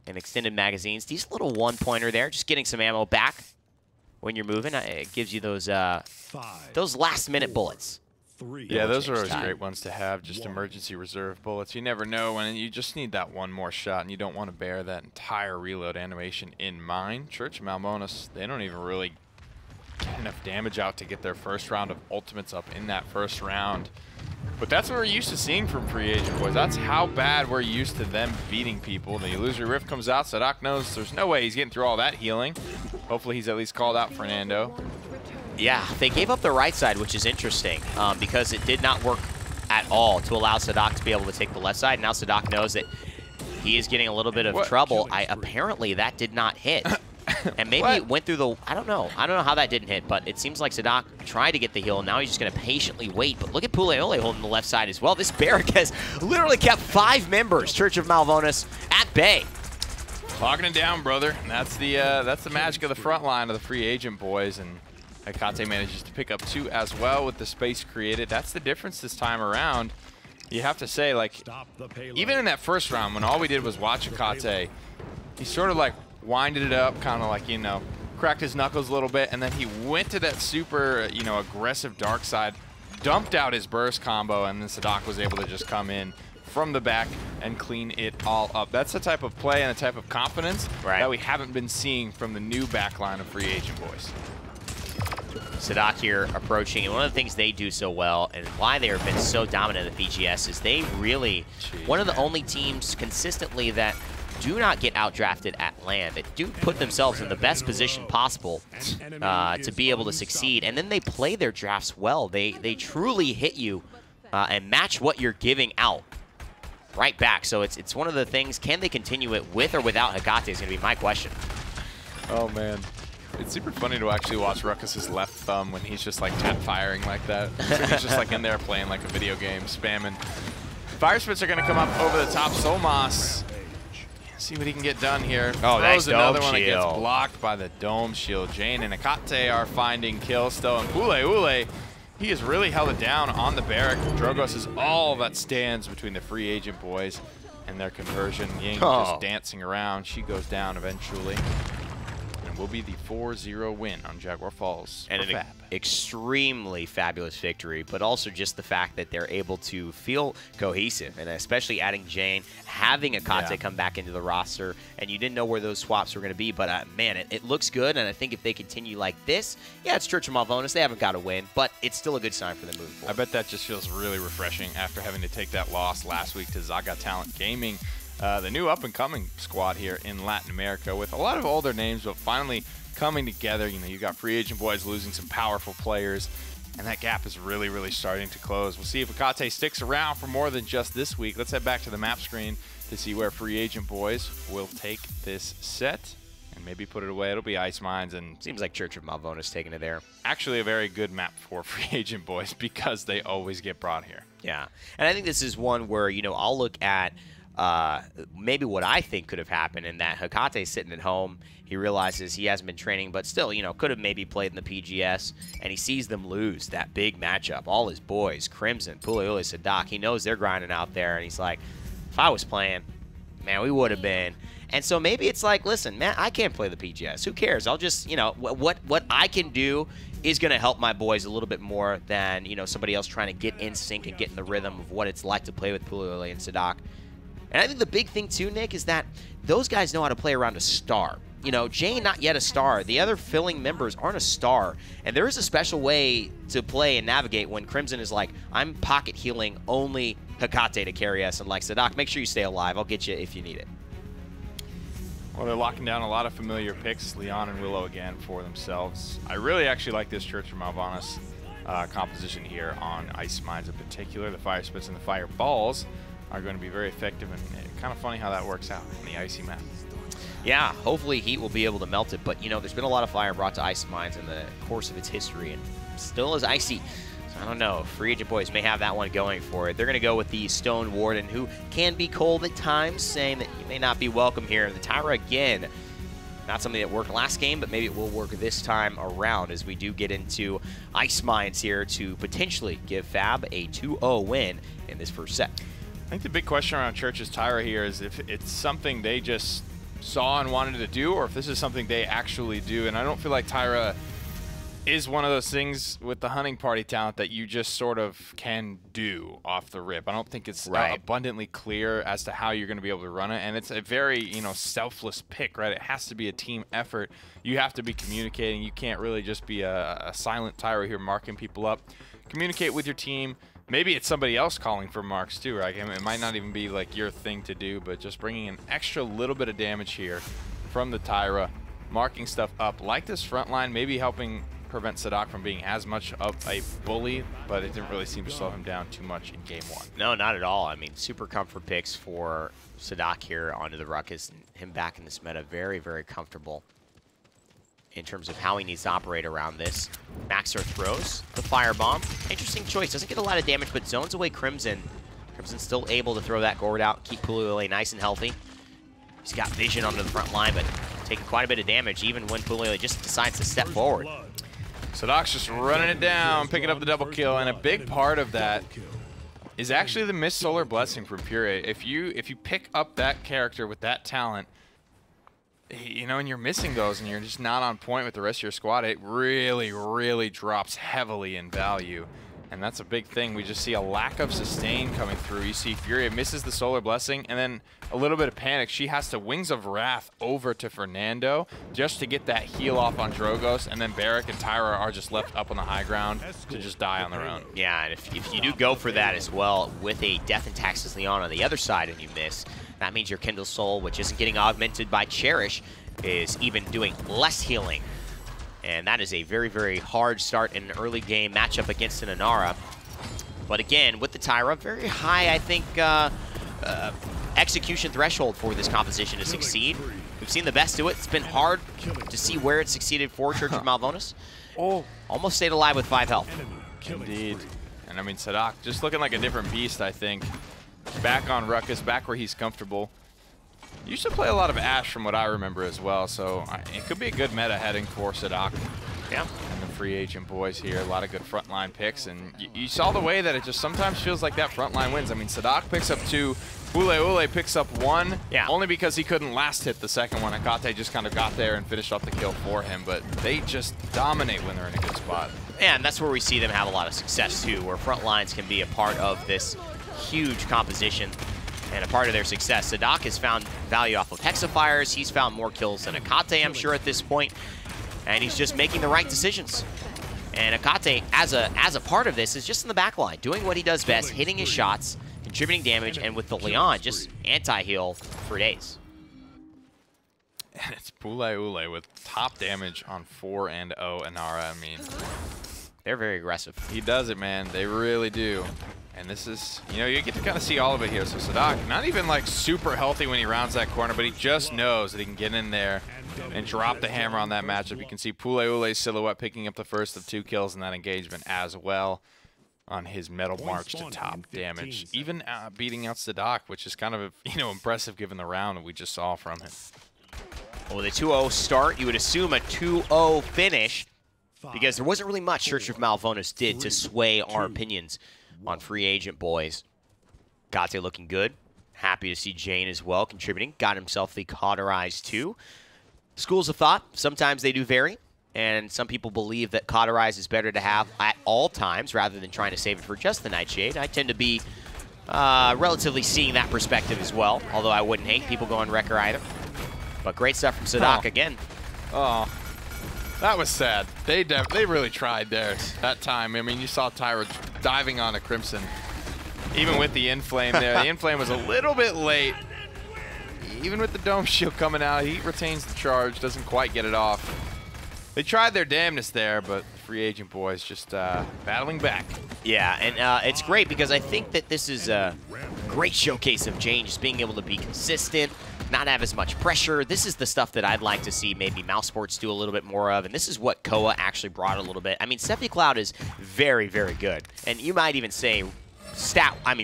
and extended magazines. Decent little one-pointer there, just getting some ammo back when you're moving. It gives you those last-minute bullets. Yeah, those are always great ones to have, just emergency reserve bullets. You never know when you just need that one more shot, and you don't want to bear that entire reload animation in mind. Church of Malvonis, they don't even really get enough damage out to get their first round of ultimates up in that first round. But that's what we're used to seeing from free agent boys. That's how bad we're used to them beating people. The illusory rift comes out. Sadak knows there's no way he's getting through all that healing. Hopefully he's at least called out Fernando. Yeah, they gave up the right side, which is interesting because it did not work at all to allow Sadak to be able to take the left side. Now Sadak knows that he is getting a little bit of trouble. Apparently that did not hit. And maybe it went through the, I don't know how that didn't hit, but it seems like Sadak tried to get the heal, and now he's just going to patiently wait. But look at Puleole holding the left side as well. This barrack has literally kept 5 members, Church of Malvonis, at bay. Locking it down, brother. And that's the magic of the front line of the free agent boys. And Hekate manages to pick up 2 as well with the space created. That's the difference this time around. You have to say, like, even in that first round when all we did was watch Hekate, he sort of like winded it up, kind of like, you know, cracked his knuckles a little bit, and then he went to that super, you know, aggressive dark side, dumped out his burst combo, and then Sadak was able to just come in from the back and clean it all up. That's the type of play and the type of confidence that we haven't been seeing from the new backline of free agent boys. Sadak here approaching, and one of the things they do so well and why they have been so dominant at the PGS is they really, one of the only teams consistently that do not get outdrafted at LAN. They do put themselves in the best position possible to be able to succeed, and then they play their drafts well. They truly hit you and match what you're giving out right back. So it's one of the things, can they continue it with or without Hekate is going to be my question. Oh, man. It's super funny to actually watch Ruckus's left thumb when he's just like tap firing like that. So he's just like in there playing like a video game, spamming. Fire Spits are going to come up over the top. Solmas, see what he can get done here. Oh, that's another one that gets blocked by the dome shield. Jane and Hekate are finding kills still. And Puleole, he has really held it down on the barrack. Drogos is all that stands between the free agent boys and their conversion. Ying just dancing around. She goes down eventually. Will be the 4-0 win on Jaguar Falls. And an extremely fabulous victory, but also just the fact that they're able to feel cohesive, and especially adding Jane, having Hekate come back into the roster, and you didn't know where those swaps were going to be, but man, it looks good, and I think if they continue like this, yeah, it's Church of Malvonis, they haven't got to win, but it's still a good sign for them moving forward. I bet that just feels really refreshing after having to take that loss last week to Zaga Talent Gaming. The new up-and-coming squad here in Latin America with a lot of older names, but finally coming together. You know, you got free agent boys losing some powerful players, and that gap is really, really starting to close. We'll see if Hekate sticks around for more than just this week. Let's head back to the map screen to see where free agent boys will take this set and maybe put it away. It'll be Ice Mines, and seems like Church of Malvonis taking it there. Actually a very good map for free agent boys because they always get brought here. Yeah, and I think this is one where, you know, I'll look at maybe what I think could have happened in that Hekate's sitting at home. He realizes he hasn't been training, but still, you know, could have maybe played in the PGS, and he sees them lose that big matchup. All his boys, Crimson, Puleole, Sadak, he knows they're grinding out there, and he's like, if I was playing, man, we would have been. And so maybe it's like, listen, man, I can't play the PGS. Who cares? I'll just, you know, what I can do is going to help my boys a little bit more than, you know, somebody else trying to get in sync and get in the rhythm of what it's like to play with Puleole and Sadak. And I think the big thing too, Nick, is that those guys know how to play around a star. You know, Jane, not yet a star. The other filling members aren't a star. And there is a special way to play and navigate when Crimson is like, I'm pocket healing only Hecate to carry us. And like, Sadak, make sure you stay alive. I'll get you if you need it. Well, they're locking down a lot of familiar picks, Leon and Willow again for themselves. I really actually like this Church of Mal'Vanus composition here on Ice Mines in particular. The Fire Spits and the Fireballs are going to be very effective, and kind of funny how that works out on the icy map. Yeah, hopefully Heat will be able to melt it, but you know, there's been a lot of fire brought to Ice Mines in the course of its history, and still is icy. So I don't know, Free Agent Boys may have that one going for it. They're going to go with the Stone Warden, who can be cold at times, saying that you may not be welcome here. The Tyra again, not something that worked last game, but maybe it will work this time around as we do get into Ice Mines here to potentially give Fab a 2-0 win in this first set. I think the big question around Church's Tyra here is if it's something they just saw and wanted to do, or if this is something they actually do. And I don't feel like Tyra is one of those things with the hunting party talent that you just sort of can do off the rip. I don't think it's abundantly clear as to how you're going to be able to run it, and it's a very, you know, selfless pick, right? It has to be a team effort. You have to be communicating. You can't really just be a silent Tyra here marking people up. Communicate with your team. Maybe it's somebody else calling for marks too, right? I mean, it might not even be like your thing to do, but just bringing an extra little bit of damage here from the Tyra, marking stuff up like this front line, maybe helping prevent Sadak from being as much of a bully, but it didn't really seem to slow him down too much in game one. No, not at all. I mean, super comfort picks for Sadak here onto the Ruckus, and him back in this meta, very, very comfortable in terms of how he needs to operate around this. Maxer throws the Firebomb. Interesting choice. Doesn't get a lot of damage, but zones away Crimson. Crimson's still able to throw that Gourd out, keep Pulele nice and healthy. He's got vision onto the front line, but taking quite a bit of damage even when Pulele just decides to step forward. Sadak's just running it down, picking up the double kill, and a big part of that is actually the missed Solar Blessing from Pure. If you pick up that character with that talent, you know, and you're missing those and you're just not on point with the rest of your squad, it really, really drops heavily in value. And that's a big thing. We just see a lack of sustain coming through. You see Furia misses the Solar Blessing, and then a little bit of panic. She has to Wings of Wrath over to Fernando just to get that heal off on Drogos, and then Barrick and Tyra are just left up on the high ground to just die on their own. Yeah, and if you do go for that as well with a Death and Taxes Leon on the other side and you miss, that means your Kindle Soul, which isn't getting augmented by Cherish, is even doing less healing. And that is a very, very hard start in an early game matchup against an Inara. But again, with the Tyra, very high, I think, execution threshold for this composition to succeed. We've seen the best do it. It's been hard to see where it succeeded for Church of Mal'Vanus. Oh, almost stayed alive with 5 health. Indeed. And I mean, Sadak just looking like a different beast, I think. Back on Ruckus, back where he's comfortable. Used to play a lot of Ashe from what I remember as well, so it could be a good meta heading for Sadak. Yeah. And the Free Agent Boys here, a lot of good frontline picks, and you saw the way that it just sometimes feels like that frontline wins. I mean, Sadak picks up 2, Ule picks up 1, only because he couldn't last hit the second one. Akate just kind of got there and finished off the kill for him, but they just dominate when they're in a good spot. And that's where we see them have a lot of success too, where front lines can be a part of this huge composition and a part of their success. Sadak has found value off of Hexafires. He's found more kills than Akate, I'm sure, at this point. And he's just making the right decisions. And Akate, as a part of this, is just in the back line, doing what he does best, hitting his shots, contributing damage, and with the Leon, just anti-heal for days. And it's Ule with top damage on 4-0 Inara. I mean, they're very aggressive. He does it, man. They really do. And this is, you know, you get to kind of see all of it here. So Sadak, not even like super healthy when he rounds that corner, but he just knows that he can get in there and drop the hammer on that matchup. You can see Ule's silhouette picking up the first of 2 kills in that engagement as well on his metal march to top damage. Even beating out Sadak, which is kind of, you know, impressive given the round we just saw from him. Well, with a 2-0 start, you would assume a 2-0 finish because there wasn't really much Church of Mal'Vanus did to sway our opinions on Free Agent Boys. Gate looking good. Happy to see Jane as well contributing. Got himself the Cauterized too. Schools of thought, sometimes they do vary. And some people believe that Cauterize is better to have at all times rather than trying to save it for just the Nightshade. I tend to be relatively seeing that perspective as well, although I wouldn't hate people going Wrecker either. But great stuff from Sadak again. Oh, that was sad. They really tried there that time. I mean, you saw Tyra diving on a Crimson. Even with the Inflame there, the Inflame was a little bit late. Even with the Dome Shield coming out, he retains the charge, doesn't quite get it off. They tried their damnedest there, but the Free Agent boys just battling back. Yeah, and it's great because I think that this is a great showcase of Jane just being able to be consistent, not have as much pressure. This is the stuff that I'd like to see maybe Mouse Sports do a little bit more of, and this is what Koa actually brought a little bit. I mean, Sephi Cloud is very, very good, and you might even say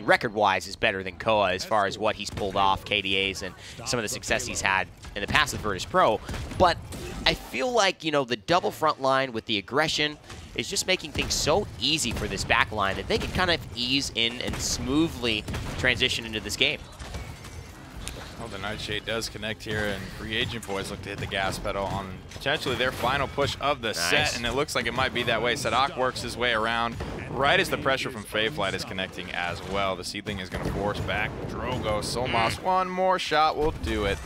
record-wise is better than Koa as far as what he's pulled off, KDAs, and some of the success he's had in the past with Virtus Pro. But I feel like, you know, the double front line with the aggression is just making things so easy for this back line that they can kind of ease in and smoothly transition into this game. Well, the Nightshade does connect here, and Free Agent boys look to hit the gas pedal on potentially their final push of the set, and it looks like it might be that way. Sadak works his way around right as the pressure from Fayflight is connecting as well. The Seedling is going to force back Drogo. Solmas, one more shot will do it.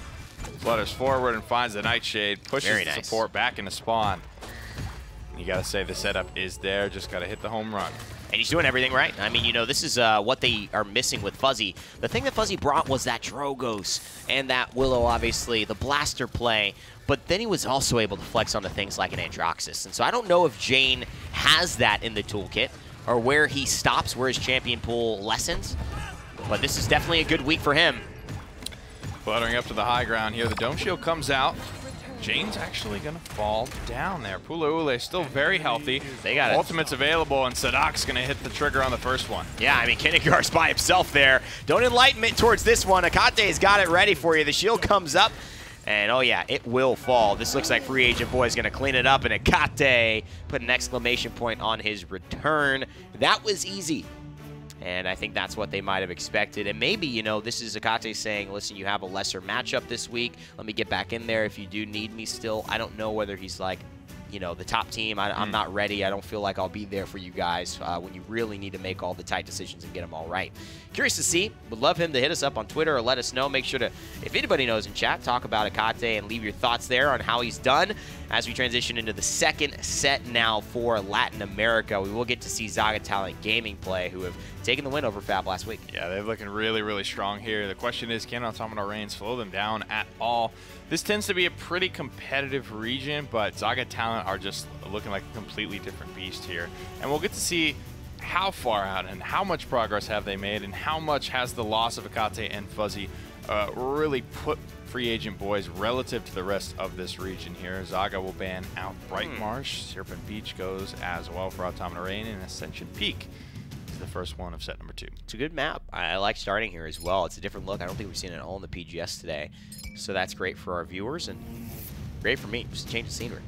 Flutters forward and finds the Nightshade, pushes the support back into spawn. You got to say the setup is there, just got to hit the home run. And he's doing everything right. I mean, you know, this is what they are missing with Fuzzy. The thing that Fuzzy brought was that Drogos and that Willow, obviously, the blaster play. But then he was also able to flex onto things like an Androxus. And so I don't know if Jane has that in the toolkit or where he stops, where his champion pool lessens. But this is definitely a good week for him. Fluttering up to the high ground here. The Dome Shield comes out. Jane's actually going to fall down there. Pula Ule still very healthy. They got Ultimate's available, and Sadak's going to hit the trigger on the first one. Yeah, I mean, Kinnigar's by himself there. Don't enlightenment towards this one. Akate's got it ready for you. The shield comes up, and oh yeah, it will fall. This looks like Free Agent Boy is going to clean it up, and Akate put an exclamation point on his return. That was easy. And I think that's what they might have expected. And maybe, you know, this is Akate saying, listen, you have a lesser matchup this week. Let me get back in there if you do need me still. I don't know whether he's like, you know, the top team, I'm not ready. I don't feel like I'll be there for you guys when you really need to make all the tight decisions and get them all right. Curious to see. Would love him to hit us up on Twitter or let us know. Make sure to, if anybody knows in chat, talk about Akate and leave your thoughts there on how he's done as we transition into the second set now for Latin America. We will get to see Zaga Talent Gaming play, who have taken the win over Fab last week. Yeah, they're looking really, really strong here. The question is, can Automata Reign slow them down at all? This tends to be a pretty competitive region, but Zaga Talent are just looking like a completely different beast here. And we'll get to see how far out and how much progress have they made and how much has the loss of Akate and Fuzzy really put Free Agent boys relative to the rest of this region here. Zaga will ban out Bright Marsh. Serpent Beach goes as well for Automata Reign, and Ascension Peak is the first one of set number 2. It's a good map. I like starting here as well. It's a different look. I don't think we've seen it all in the PGS today. So that's great for our viewers and great for me. Just a change of scenery.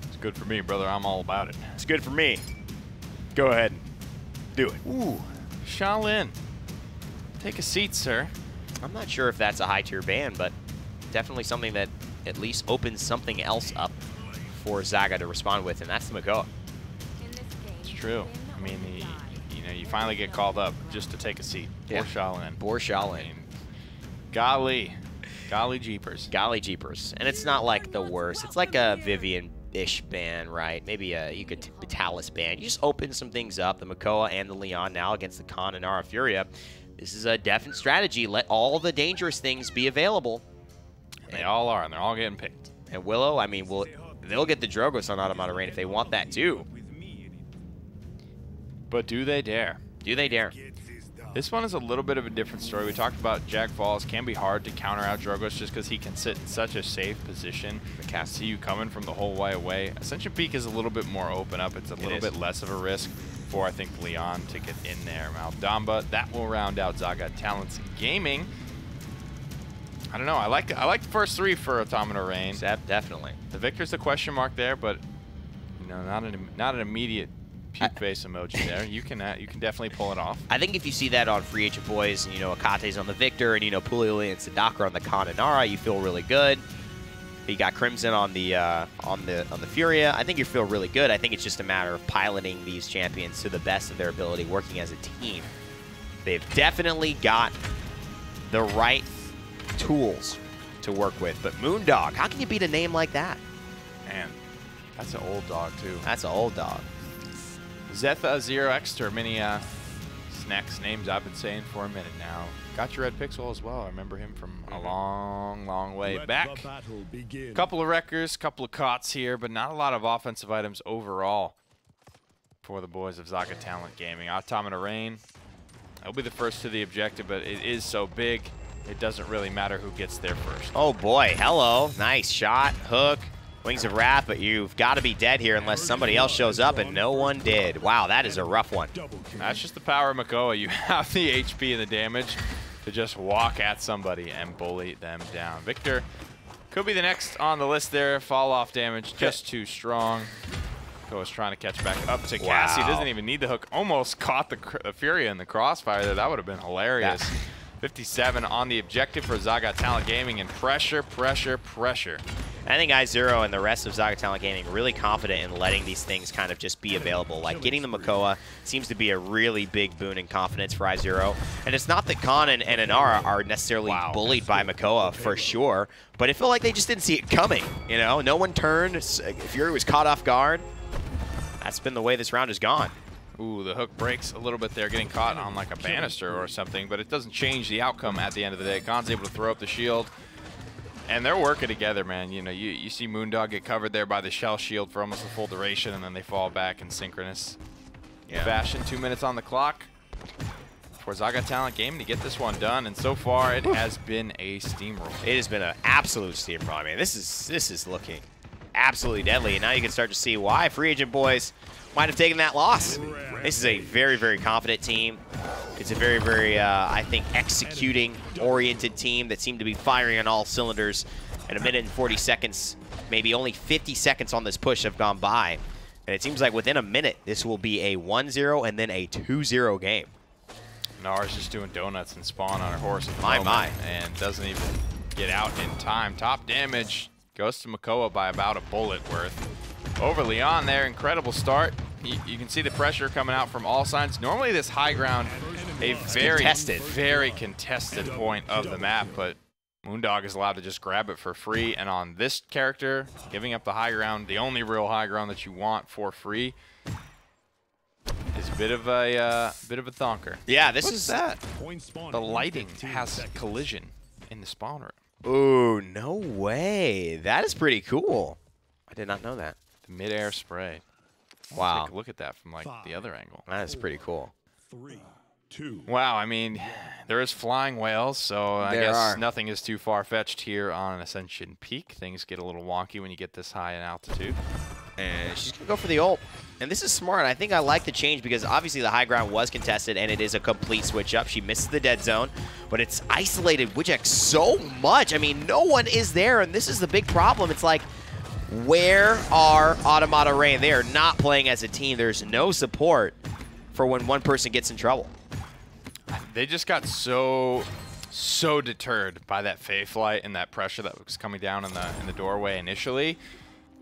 It's good for me, brother. I'm all about it. It's good for me. Go ahead. Do it. Ooh, Shaolin. Take a seat, sir. I'm not sure if that's a high-tier ban, but definitely something that at least opens something else up for Zaga to respond with, and that's the Makoa. It's true. I mean, you know, you finally get called up just to take a seat. Yeah. Shaolin. Poor Shaolin. I mean, golly. Golly jeepers. Golly jeepers. And it's not like the worst. It's like a Vivian-ish ban, right? Maybe a Vitalis ban. You just open some things up. The Makoa and the Leon now against the Khan and Nara Furia. This is a definite strategy. Let all the dangerous things be available. And they all are, and they're all getting picked. And Willow, I mean, they'll get the Drogos on Automata Reign if they want that too. But do they dare? Do they dare? This one is a little bit of a different story. We talked about Jack Falls can be hard to counter out Drogos just because he can sit in such a safe position. They can't see you coming from the whole way away. Ascension Peak is a little bit more open up. It's a little bit less of a risk for, I think, Leon to get in there. Maldamba, that will round out Zaga Talents Gaming. I don't know. I like the first 3 for Automata Reign. Definitely. The Victor's the question mark there, but you know, not an immediate puke face emoji there. You can definitely pull it off. I think if you see that on Free Agent Boys, and you know Akate's on the Victor, and you know Pulili and Sadaka are on the Kananara, you feel really good. You got Crimson on the Furia. I think you feel really good. I think it's just a matter of piloting these champions to the best of their ability, working as a team. They've definitely got the right tools to work with. But Moondog, how can you beat a name like that? Man, that's an old dog, too. That's an old dog. Zetha Zero Extra, many snacks names I've been saying for a minute now. Got your Red Pixel as well. I remember him from a long, long way back. Couple of wreckers, couple of cots here, but not a lot of offensive items overall for the boys of Zaga Talent Gaming. Automata Rain, they'll be the first to the objective, but it is so big, it doesn't really matter who gets there first. Oh boy, hello. Nice shot, hook, Wings of Wrath, but you've got to be dead here unless somebody else shows up, and no one did. Wow, that is a rough one. That's just the power of Makoa. You have the HP and the damage to just walk at somebody and bully them down. Victor could be the next on the list there. Fall off damage, just too strong. Makoa's trying to catch back up to Cassie. Doesn't even need the hook. Almost caught the Furia in the crossfire there. That would have been hilarious. Yeah. 57 on the objective for Zaga Talent Gaming, and pressure, pressure, pressure. I think iZero and the rest of Zaga Talent Gaming really confident in letting these things kind of just be available. Like getting the Makoa seems to be a really big boon in confidence for iZero. And it's not that Khan and Inara are necessarily bullied by Makoa for sure, but it felt like they just didn't see it coming. You know, no one turned. Fury was caught off guard. That's been the way this round has gone. Ooh, the hook breaks a little bit there, getting caught on like a banister or something, but it doesn't change the outcome at the end of the day. Khan's able to throw up the shield. And they're working together, man. You know, you see Moondog get covered there by the shell shield for almost a full duration, and then they fall back in synchronous fashion. 2 minutes on the clock for Zaga Talent Gaming to get this one done, and so far it has been a steamroll. It has been an absolute steamroll. I mean, this is looking absolutely deadly, and now you can start to see why Free Agent Boys might have taken that loss. This is a very, very confident team. It's a very, very, I think, executing-oriented team that seemed to be firing on all cylinders. And 1 minute and 40 seconds, maybe only 50 seconds on this push have gone by. And it seems like within a minute, this will be a 1-0 and then a 2-0 game. Nara's just doing donuts and spawn on her horse at the moment, and doesn't even get out in time. Top damage goes to Makoa by about a bullet worth. Over Leon there, incredible start. You can see the pressure coming out from all sides. Normally this high ground, a very contested point of the map, but Moondog is allowed to just grab it for free. And on this character, giving up the high ground, the only real high ground that you want for free, is a bit of a thonker. Yeah, this What's is that. The lighting has collision in the spawn room. Ooh, no way. That is pretty cool. I did not know that. The mid-air spray. Wow. Take a look at that from like the other angle. That is pretty cool. 3, 2. Wow, I mean, there is flying whales, so I guess nothing is too far-fetched here on Ascension Peak. Things get a little wonky when you get this high in altitude. And she's going to go for the ult. And this is smart. I think I like the change because obviously the high ground was contested and it is a complete switch up. She misses the dead zone, but it's isolated Witchek so much. I mean, no one is there, and this is the big problem. It's like, where are Automata Rain? They are not playing as a team. There's no support for when one person gets in trouble. They just got so deterred by that Fae Flight and that pressure that was coming down in the doorway initially.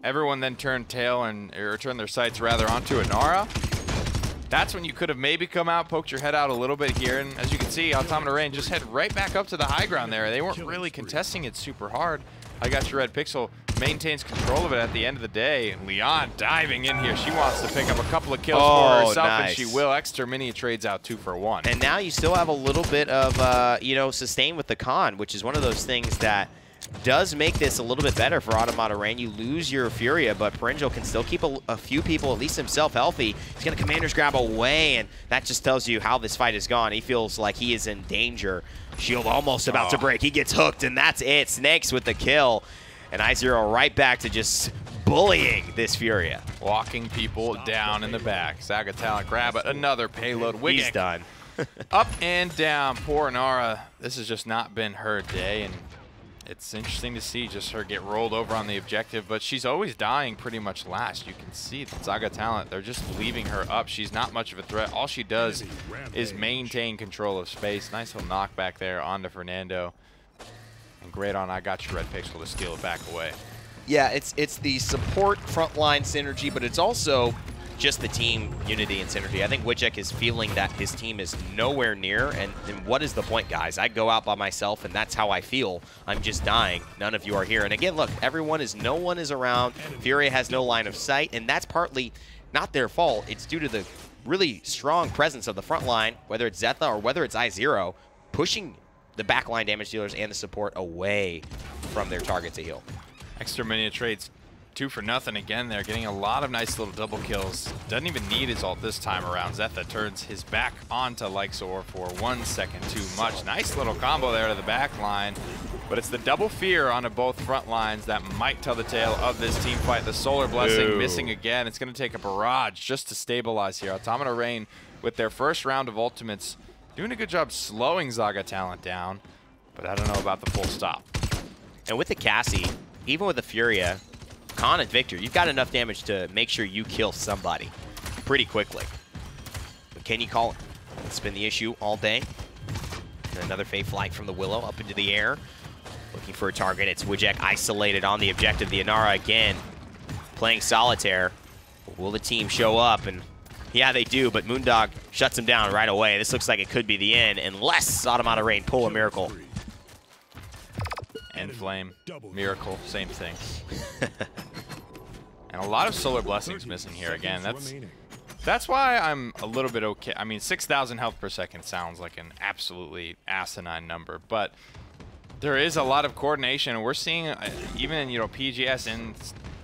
Everyone then turned turned their sights rather onto Inara. That's when you could have maybe come out, poked your head out a little bit here, and as you can see, Automata Rain just head right back up to the high ground there. They weren't really contesting it super hard. I got your Red Pixel, maintains control of it at the end of the day. Leon diving in here. She wants to pick up a couple of kills for herself, and she will. Exterminia trades out 2 for 1. And now you still have a little bit of, you know, sustain with the Khan, which is one of those things that does make this a little bit better for Automata Rain. You lose your Furia, but Parangel can still keep a few people, at least himself, healthy. He's going to Commander's Grab away, and that just tells you how this fight has gone. He feels like he is in danger. Shield almost about to break. He gets hooked, and that's it. Snakes with the kill. And iZero right back to just bullying this Furia. Walking people down in the back. Zaga Talent grab it. Another payload. He's done. Up and down. Poor Inara. This has just not been her day, and it's interesting to see just her get rolled over on the objective, but she's always dying pretty much last. You can see that Zaga Talent, they're just leaving her up. She's not much of a threat. All she does is maintain control of space. Nice little knockback there onto Fernando. And great on I got your Red Pixel to steal it back away. Yeah, it's the support frontline synergy, but it's also just the team unity and synergy. I think Wojciech is feeling that his team is nowhere near, and what is the point, guys? I go out by myself, and that's how I feel. I'm just dying. None of you are here. And again, look, no one is around. Furia has no line of sight, and that's partly not their fault. It's due to the really strong presence of the front line, whether it's Zetha or whether it's I0, pushing the backline damage dealers and the support away from their target to heal. Extra minion trades. 2 for nothing again. They're getting a lot of nice little double kills. Doesn't even need his ult this time around. Zetha turns his back onto Lexor for 1 second too much. Nice little combo there to the back line. But it's the double fear onto both front lines that might tell the tale of this team fight. The Solar Blessing missing again. It's going to take a barrage just to stabilize here. Automata Rain with their first round of ultimates doing a good job slowing Zaga Talent down. But I don't know about the full stop. And with the Cassie, even with the Furia, Khan and Victor, you've got enough damage to make sure you kill somebody pretty quickly. But can you call it? It's been the issue all day. And another Fey flight from the Willow up into the air. Looking for a target. It's Wojciech isolated on the objective. The Inara again playing solitaire. Will the team show up? And yeah, they do, but Moondog shuts him down right away. This looks like it could be the end unless Automata Rain pull a miracle. And Flame, Miracle, same thing. And a lot of Solar Blessings missing here again. That's why I'm a little bit okay. I mean, 6,000 health per second sounds like an absolutely asinine number, but there is a lot of coordination, and we're seeing even in PGS and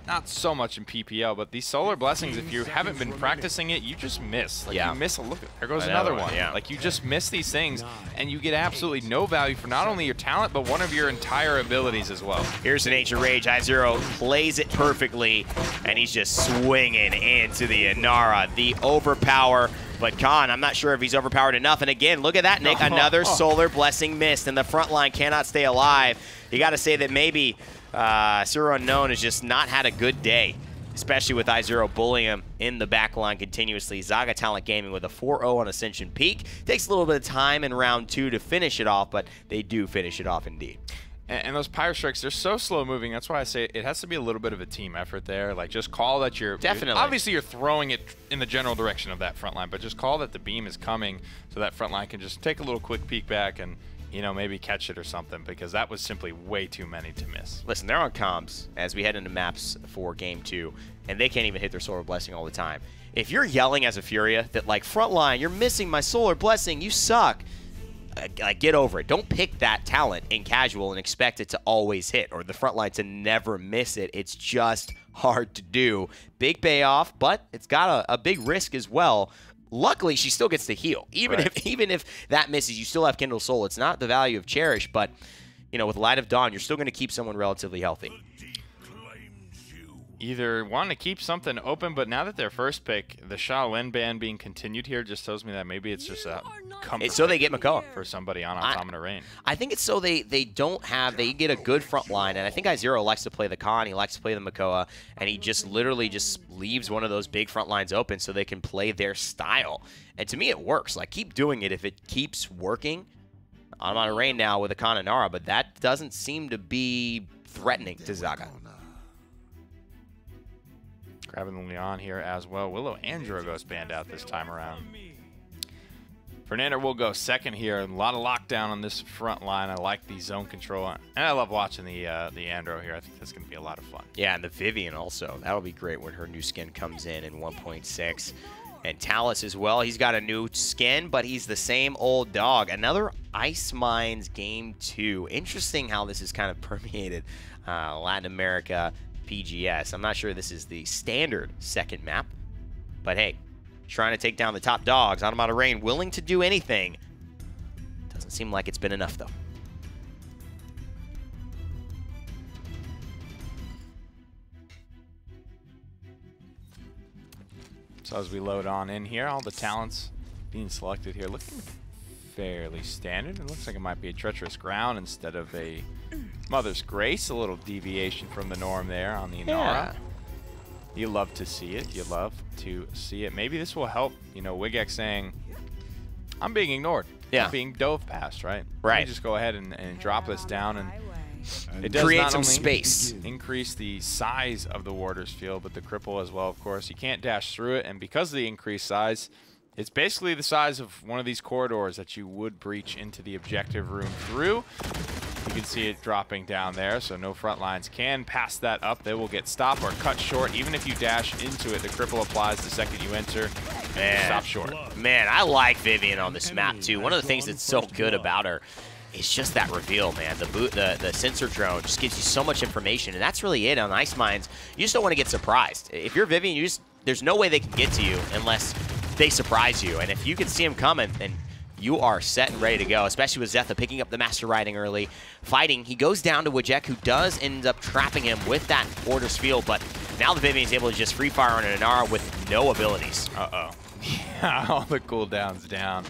not so much in PPL, but these Solar Blessings, if you haven't been practicing it, you just miss. Like, you miss a look. There goes another one. Yeah. Like, you just miss these things, and you get absolutely no value for not only your talent, but one of your entire abilities as well. Here's an Ancient Rage. I0 plays it perfectly, and he's just swinging into the Inara. The overpower, but Khan, I'm not sure if he's overpowered enough. And again, look at that, Nick. Another Solar Blessing missed, and the front line cannot stay alive. You got to say that maybe Sir Unknown has just not had a good day, especially with I0 bullying him in the back line continuously. Zaga Talent Gaming with a 4-0 on Ascension Peak. Takes a little bit of time in round 2 to finish it off, but they do finish it off indeed. And those Pyro Strikes, they're so slow moving. That's why I say it has to be a little bit of a team effort there. Like, just call that obviously you're throwing it in the general direction of that front line, but just call that the beam is coming so that front line can just take a little quick peek back and, maybe catch it or something, because that was simply way too many to miss. Listen, they're on comms as we head into maps for Game 2, and they can't even hit their Solar Blessing all the time. If you're yelling as a Furia that, like, front line, you're missing my Solar Blessing, you suck, get over it. Don't pick that talent in casual and expect it to always hit, or the front line to never miss it. It's just hard to do. Big payoff, but it's got a big risk as well. Luckily, she still gets to heal. Even if that misses, you still have Kindle Soul. It's not the value of Cherish, but with Light of Dawn, you're still going to keep someone relatively healthy. Either want to keep something open, but now that their first pick, the Shaolin ban being continued here, just tells me that maybe it's just a comfort so they get Makoa for somebody on Automata Rain. I think it's so they get a good front line, and I think I0 likes to play the Khan, he likes to play the Makoa, and he just literally just leaves one of those big front lines open so they can play their style. And to me, it works. Like, keep doing it if it keeps working. Automata Rain now with a Khan and Nara, but that doesn't seem to be threatening to Zaga. Grabbing Leon here as well. Willow and Drogo's banned out this time around. Fernando will go second here. A lot of lockdown on this front line. I like the zone control. And I love watching the Andro here. I think that's going to be a lot of fun. Yeah, and the Vivian also. That'll be great when her new skin comes in 1.6. And Talus as well. He's got a new skin, but he's the same old dog. Another Ice Mines Game 2. Interesting how this is kind of permeated Latin America PGS. I'm not sure this is the standard second map, but hey, trying to take down the top dogs. Automata Rain willing to do anything. Doesn't seem like it's been enough, though. So as we load on in here, all the talents being selected here looking fairly standard. It looks like it might be a Treacherous Ground instead of a Mother's Grace. A little deviation from the norm there on the Inara. Yeah. You love to see it. You love to see it. Maybe this will help, Wigek saying, I'm being ignored. Yeah. I'm being dove past, right? Right. Let me just go ahead and drop this down and It does create not some only space. increase the size of the warder's field, but the cripple as well, of course. You can't dash through it, and because of the increased size, it's basically the size of one of these corridors that you would breach into the objective room through. You can see it dropping down there, so no front lines can pass that up. They will get stopped or cut short. Even if you dash into it, the cripple applies the second you enter. Man, stop short. Man, I like Vivian on this map too. One of the things that's so good about her is just that reveal, man. The sensor drone just gives you so much information, and that's really it on Ice Mines. You just don't want to get surprised. If you're Vivian, there's no way they can get to you unless they surprise you. And if you can see them coming, then you are set and ready to go, especially with Zetha picking up the Master Riding early, fighting. He goes down to Wajek, who does end up trapping him with that Order's Field, but now the Vivian is able to just free fire on an Inara with no abilities. Uh-oh. Yeah, all the cooldowns down.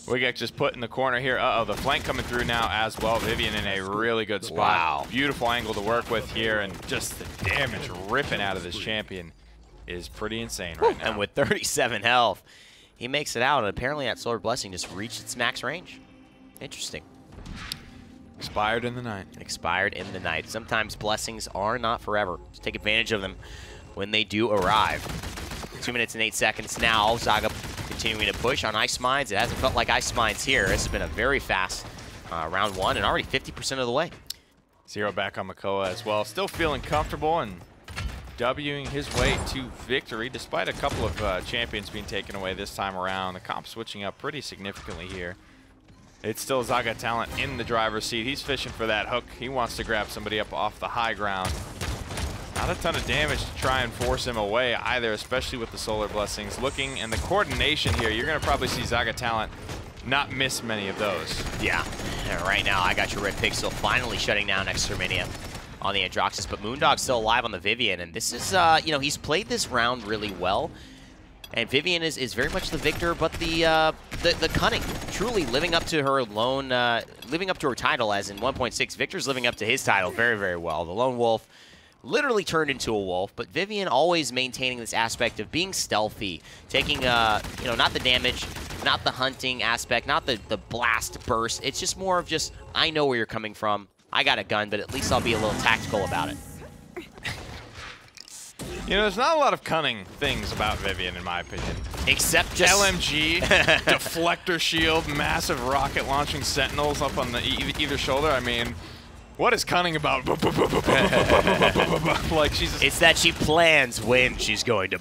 Wajek just put in the corner here. Uh-oh, the flank coming through now as well. Vivian in a really good spot. Wow. Beautiful angle to work with here, and just the damage ripping out of this champion is pretty insane right now. And with 37 health, he makes it out, and apparently that Solar Blessing just reached its max range. Interesting. Expired in the night. Expired in the night. Sometimes blessings are not forever. Just take advantage of them when they do arrive. 2 minutes and 8 seconds now. Zaga continuing to push on Ice Mines. It hasn't felt like Ice Mines here. This has been a very fast round one, and already 50% of the way. Zero back on Makoa as well. Still feeling comfortable and Wing his way to victory, despite a couple of champions being taken away this time around. The comp switching up pretty significantly here. It's still Zaga Talent in the driver's seat. He's fishing for that hook. He wants to grab somebody up off the high ground. Not a ton of damage to try and force him away either, especially with the Solar Blessings. Looking, and the coordination here, you're going to probably see Zaga Talent not miss many of those. Yeah. And right now, I got your Red Pixel finally shutting down Exterminia on the Androxus, but Moondog's still alive on the Vivian, and this is, you know, he's played this round really well, and Vivian is very much the victor, but the cunning, truly living up to her lone, living up to her title, as in 1.6, Victor's living up to his title very, very well. The Lone Wolf literally turned into a wolf, but Vivian always maintaining this aspect of being stealthy, taking, you know, not the damage, not the hunting aspect, not the blast burst, it's just more of just, I know where you're coming from, I got a gun, but at least I'll be a little tactical about it. You know, there's not a lot of cunning things about Vivian, in my opinion. Except just LMG, deflector shield, massive rocket launching sentinels up on the either shoulder. I mean, what is cunning about? Like she's. It's that she plans when she's going to.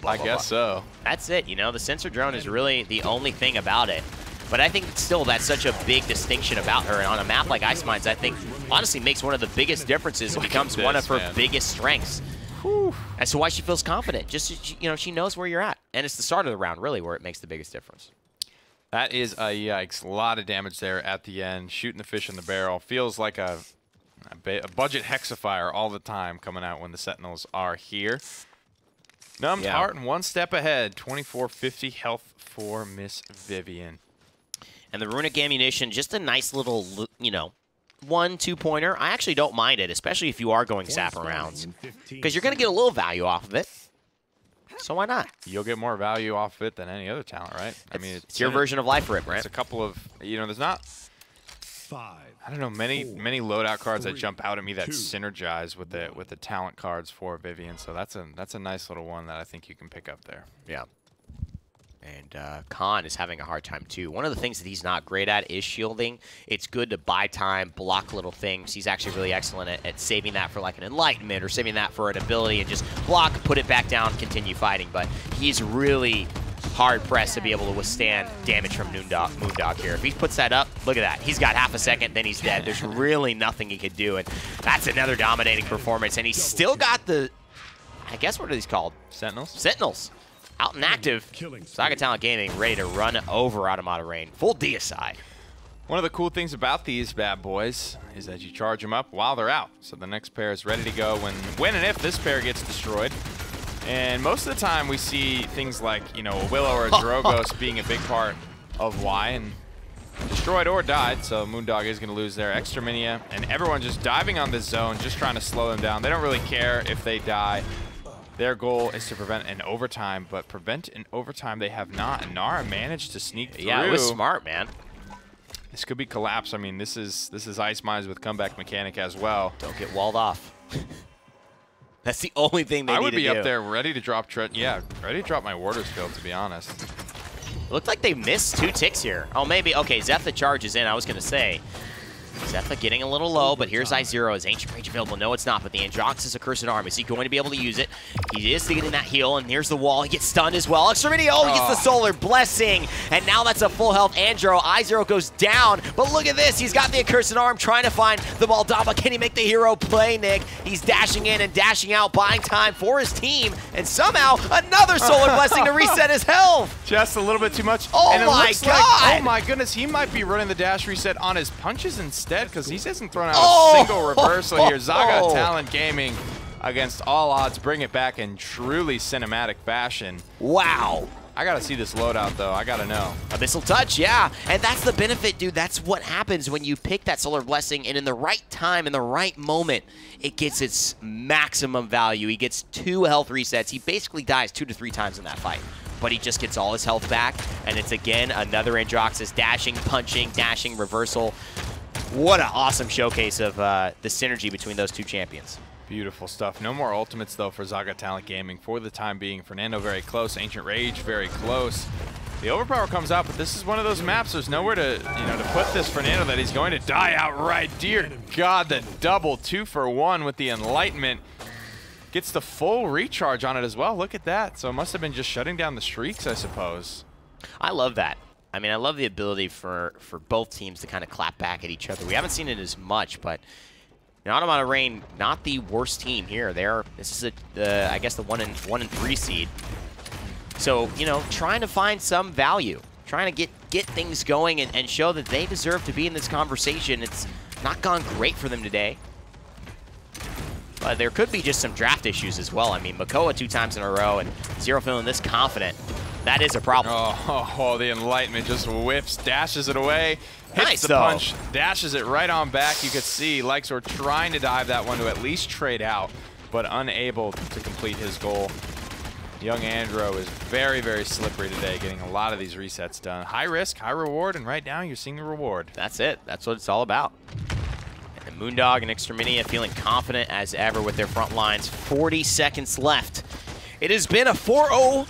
I guess so. That's it. You know, the sensor drone is really the only thing about it. But I think still that's such a big distinction about her. And on a map like Ice Mines, I think honestly makes one of the biggest differences and becomes one of her biggest strengths. Whew. As to why she feels confident. Just, you know, she knows where you're at. And it's the start of the round, really, where it makes the biggest difference. That is a yikes. A lot of damage there at the end. Shooting the fish in the barrel. Feels like a budget hexafire all the time coming out when the Sentinels are here. Numbed Heart and one step ahead. 2450 health for Miss Vivian. And the Runic Ammunition, just a nice little, you know, 1-2 pointer. I actually don't mind it, especially if you are going sapper rounds, because you're going to get a little value off of it. So why not? You'll get more value off of it than any other talent, right? I mean, it's your version of Life Rip, right? It's a couple of, you know, there's not, I don't know, many loadout cards that jump out at me that synergize with the talent cards for Vivian. So that's a nice little one that I think you can pick up there. Yeah. And Khan is having a hard time, too. One of the things that he's not great at is shielding. It's good to buy time, block little things. He's actually really excellent at saving that for, like, an Enlightenment or saving that for an ability and just block, put it back down, continue fighting. But he's really hard-pressed to be able to withstand damage from Moondog here. If he puts that up, look at that. He's got half a second, then he's dead. There's really nothing he could do. And that's another dominating performance. And he's still got the, I guess, what are these called? Sentinels? Sentinels. Out and active. Zaga Talent Gaming ready to run over Automata Rain. Full deicide. One of the cool things about these bad boys is that you charge them up while they're out. So the next pair is ready to go when and if this pair gets destroyed. And most of the time we see things like, you know, a Willow or a Drogos being a big part of why. And destroyed or died, so Moondog is going to lose their Exterminia. And everyone just diving on this zone, just trying to slow them down. They don't really care if they die. Their goal is to prevent an overtime, but prevent an overtime they have not. And Nara managed to sneak through. Yeah, it was smart, man. This could be collapse. I mean, this is Ice Mines with comeback mechanic as well. Don't get walled off. That's the only thing they need to do. I would be up there ready to drop ready to drop my Warder's Field, to be honest. It looked like they missed 2 ticks here. Oh, maybe. Okay, Zephyr charges in. I was going to say. Zephyr getting a little low, but here's I0. Is Ancient Rage available? No, it's not, but the Androx is a Cursed Arm. Is he going to be able to use it? He is getting that heal, and here's the wall. He gets stunned as well. Extremity, he gets the Solar Blessing, and now that's a full health Andro. I0 goes down, but look at this. He's got the Accursed Arm trying to find the Moldava. Can he make the hero play, Nick? He's dashing in and dashing out, buying time for his team, and somehow another Solar Blessing to reset his health. Just a little bit too much. Oh and my God. Oh my goodness, he might be running the dash reset on his punches instead, because he hasn't thrown out a single reversal here. Zaga Talent Gaming, against all odds, bring it back in truly cinematic fashion. Wow. I gotta see this loadout, though. I gotta know. Abyssal Touch, yeah. And that's the benefit, dude. That's what happens when you pick that Solar Blessing, and in the right time, in the right moment, it gets its maximum value. He gets 2 health resets. He basically dies 2 to 3 times in that fight. But he just gets all his health back, and it's, again, another Androxus dashing, punching, dashing, reversal. What an awesome showcase of the synergy between those 2 champions. Beautiful stuff. No more ultimates, though, for Zaga Talent Gaming for the time being. Fernando very close. Ancient Rage very close. The Overpower comes out, but this is one of those maps. There's nowhere to, to put this Fernando that he's going to die outright. Dear God, the double 2 for 1 with the Enlightenment. Gets the full recharge on it as well. Look at that. So it must have been just shutting down the streaks, I suppose. I love that. I mean, I love the ability for both teams to kind of clap back at each other. We haven't seen it as much, but Automata Reign, not the worst team here. This is I guess the 1 and 3 seed. So, trying to find some value, trying to get things going and show that they deserve to be in this conversation. It's not gone great for them today. But there could be just some draft issues as well. I mean, Makoa 2 times in a row and Zero feeling this confident. That is a problem. Oh, the Enlightenment just whips, dashes it away, hits nice, the punch, dashes it right on back. You could see Lexor trying to dive that one to at least trade out, but unable to complete his goal. Young Andro is very, very slippery today, getting a lot of these resets done. High risk, high reward, and right now you're seeing the reward. That's it. That's what it's all about. And Moondog and Exterminia feeling confident as ever with their front lines. 40 seconds left. It has been a 4-0,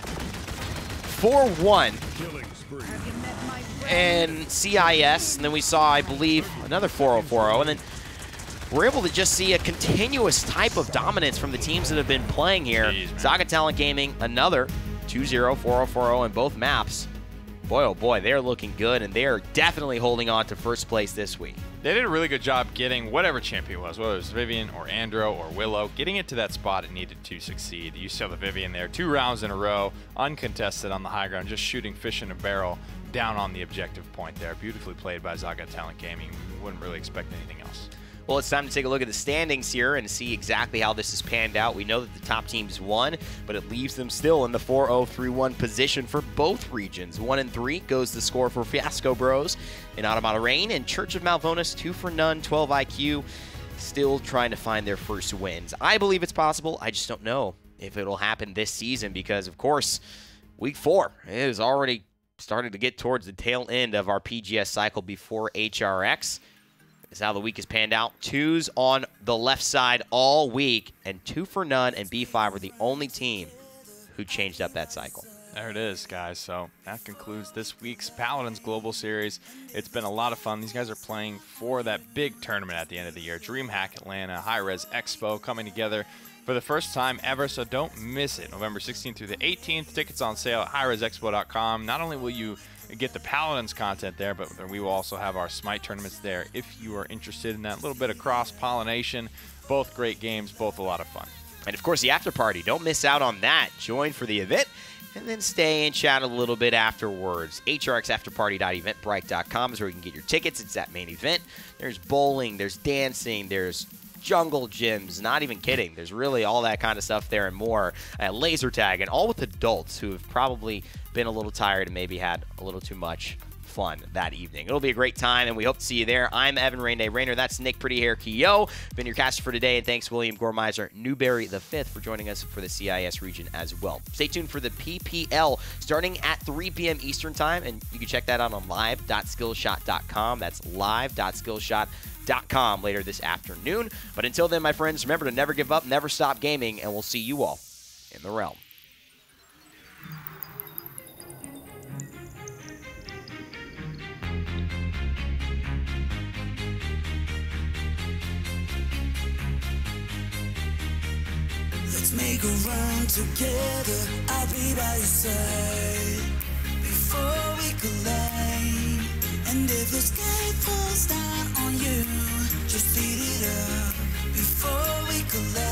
4-1 and CIS, and then we saw, I believe, another 4-0, 4-0, and then we're able to just see a continuous type of dominance from the teams that have been playing here. Jeez, Zaga Talent Gaming, another 2-0, 4-0, 4-0 in both maps. Boy, oh boy, they're looking good, and they are definitely holding on to first place this week. They did a really good job getting whatever champion it was, whether it was Vivian or Andro or Willow, getting it to that spot it needed to succeed. You saw the Vivian there, 2 rounds in a row, uncontested on the high ground, just shooting fish in a barrel down on the objective point there. Beautifully played by Zaga Talent Gaming. Wouldn't really expect anything else. Well, it's time to take a look at the standings here and see exactly how this has panned out. We know that the top teams won, but it leaves them still in the 4-0, 3-1 position for both regions. 1 and 3 goes the score for Fiasco Bros in Automata Reign, and Church of Malvonis, 2 for none, 12 IQ, still trying to find their first wins. I believe it's possible. I just don't know if it'll happen this season because, of course, Week 4 is already starting to get towards the tail end of our PGS cycle before HRX. This is how the week has panned out. 2s on the left side all week, and 2 for none, and B5 are the only team who changed up that cycle. There it is, guys. So that concludes this week's Paladins Global Series. It's been a lot of fun. These guys are playing for that big tournament at the end of the year. DreamHack Atlanta High-Res Expo coming together for the first time ever, so don't miss it. November 16th through the 18th. Tickets on sale at highresexpo.com. Not only will you get the Paladins content there, but we will also have our Smite tournaments there if you are interested in that little bit of cross-pollination. Both great games, both a lot of fun. And, of course, the after party. Don't miss out on that. Join for the event and then stay and chat a little bit afterwards. HRXafterparty.eventbrite.com is where you can get your tickets. It's that main event. There's bowling, there's dancing, there's jungle gyms, not even kidding. There's really all that kind of stuff there and more. Laser tag, and all with adults who have probably been a little tired and maybe had a little too much fun that evening. It'll be a great time, and we hope to see you there. I'm Evan Rainday Rayner. That's Nick Pretty Hair Keogh. Been your caster for today, and thanks William Gormizer Newberry V for joining us for the CIS region as well. Stay tuned for the PPL starting at 3 p.m. Eastern Time, and you can check that out on live.skillshot.com. That's live.skillshot.com later this afternoon. But until then, my friends, remember to never give up, never stop gaming, and we'll see you all in the realm. Let's make a run together, I'll be by your side before we collide. And if the sky falls down on you, just beat it up before we collide.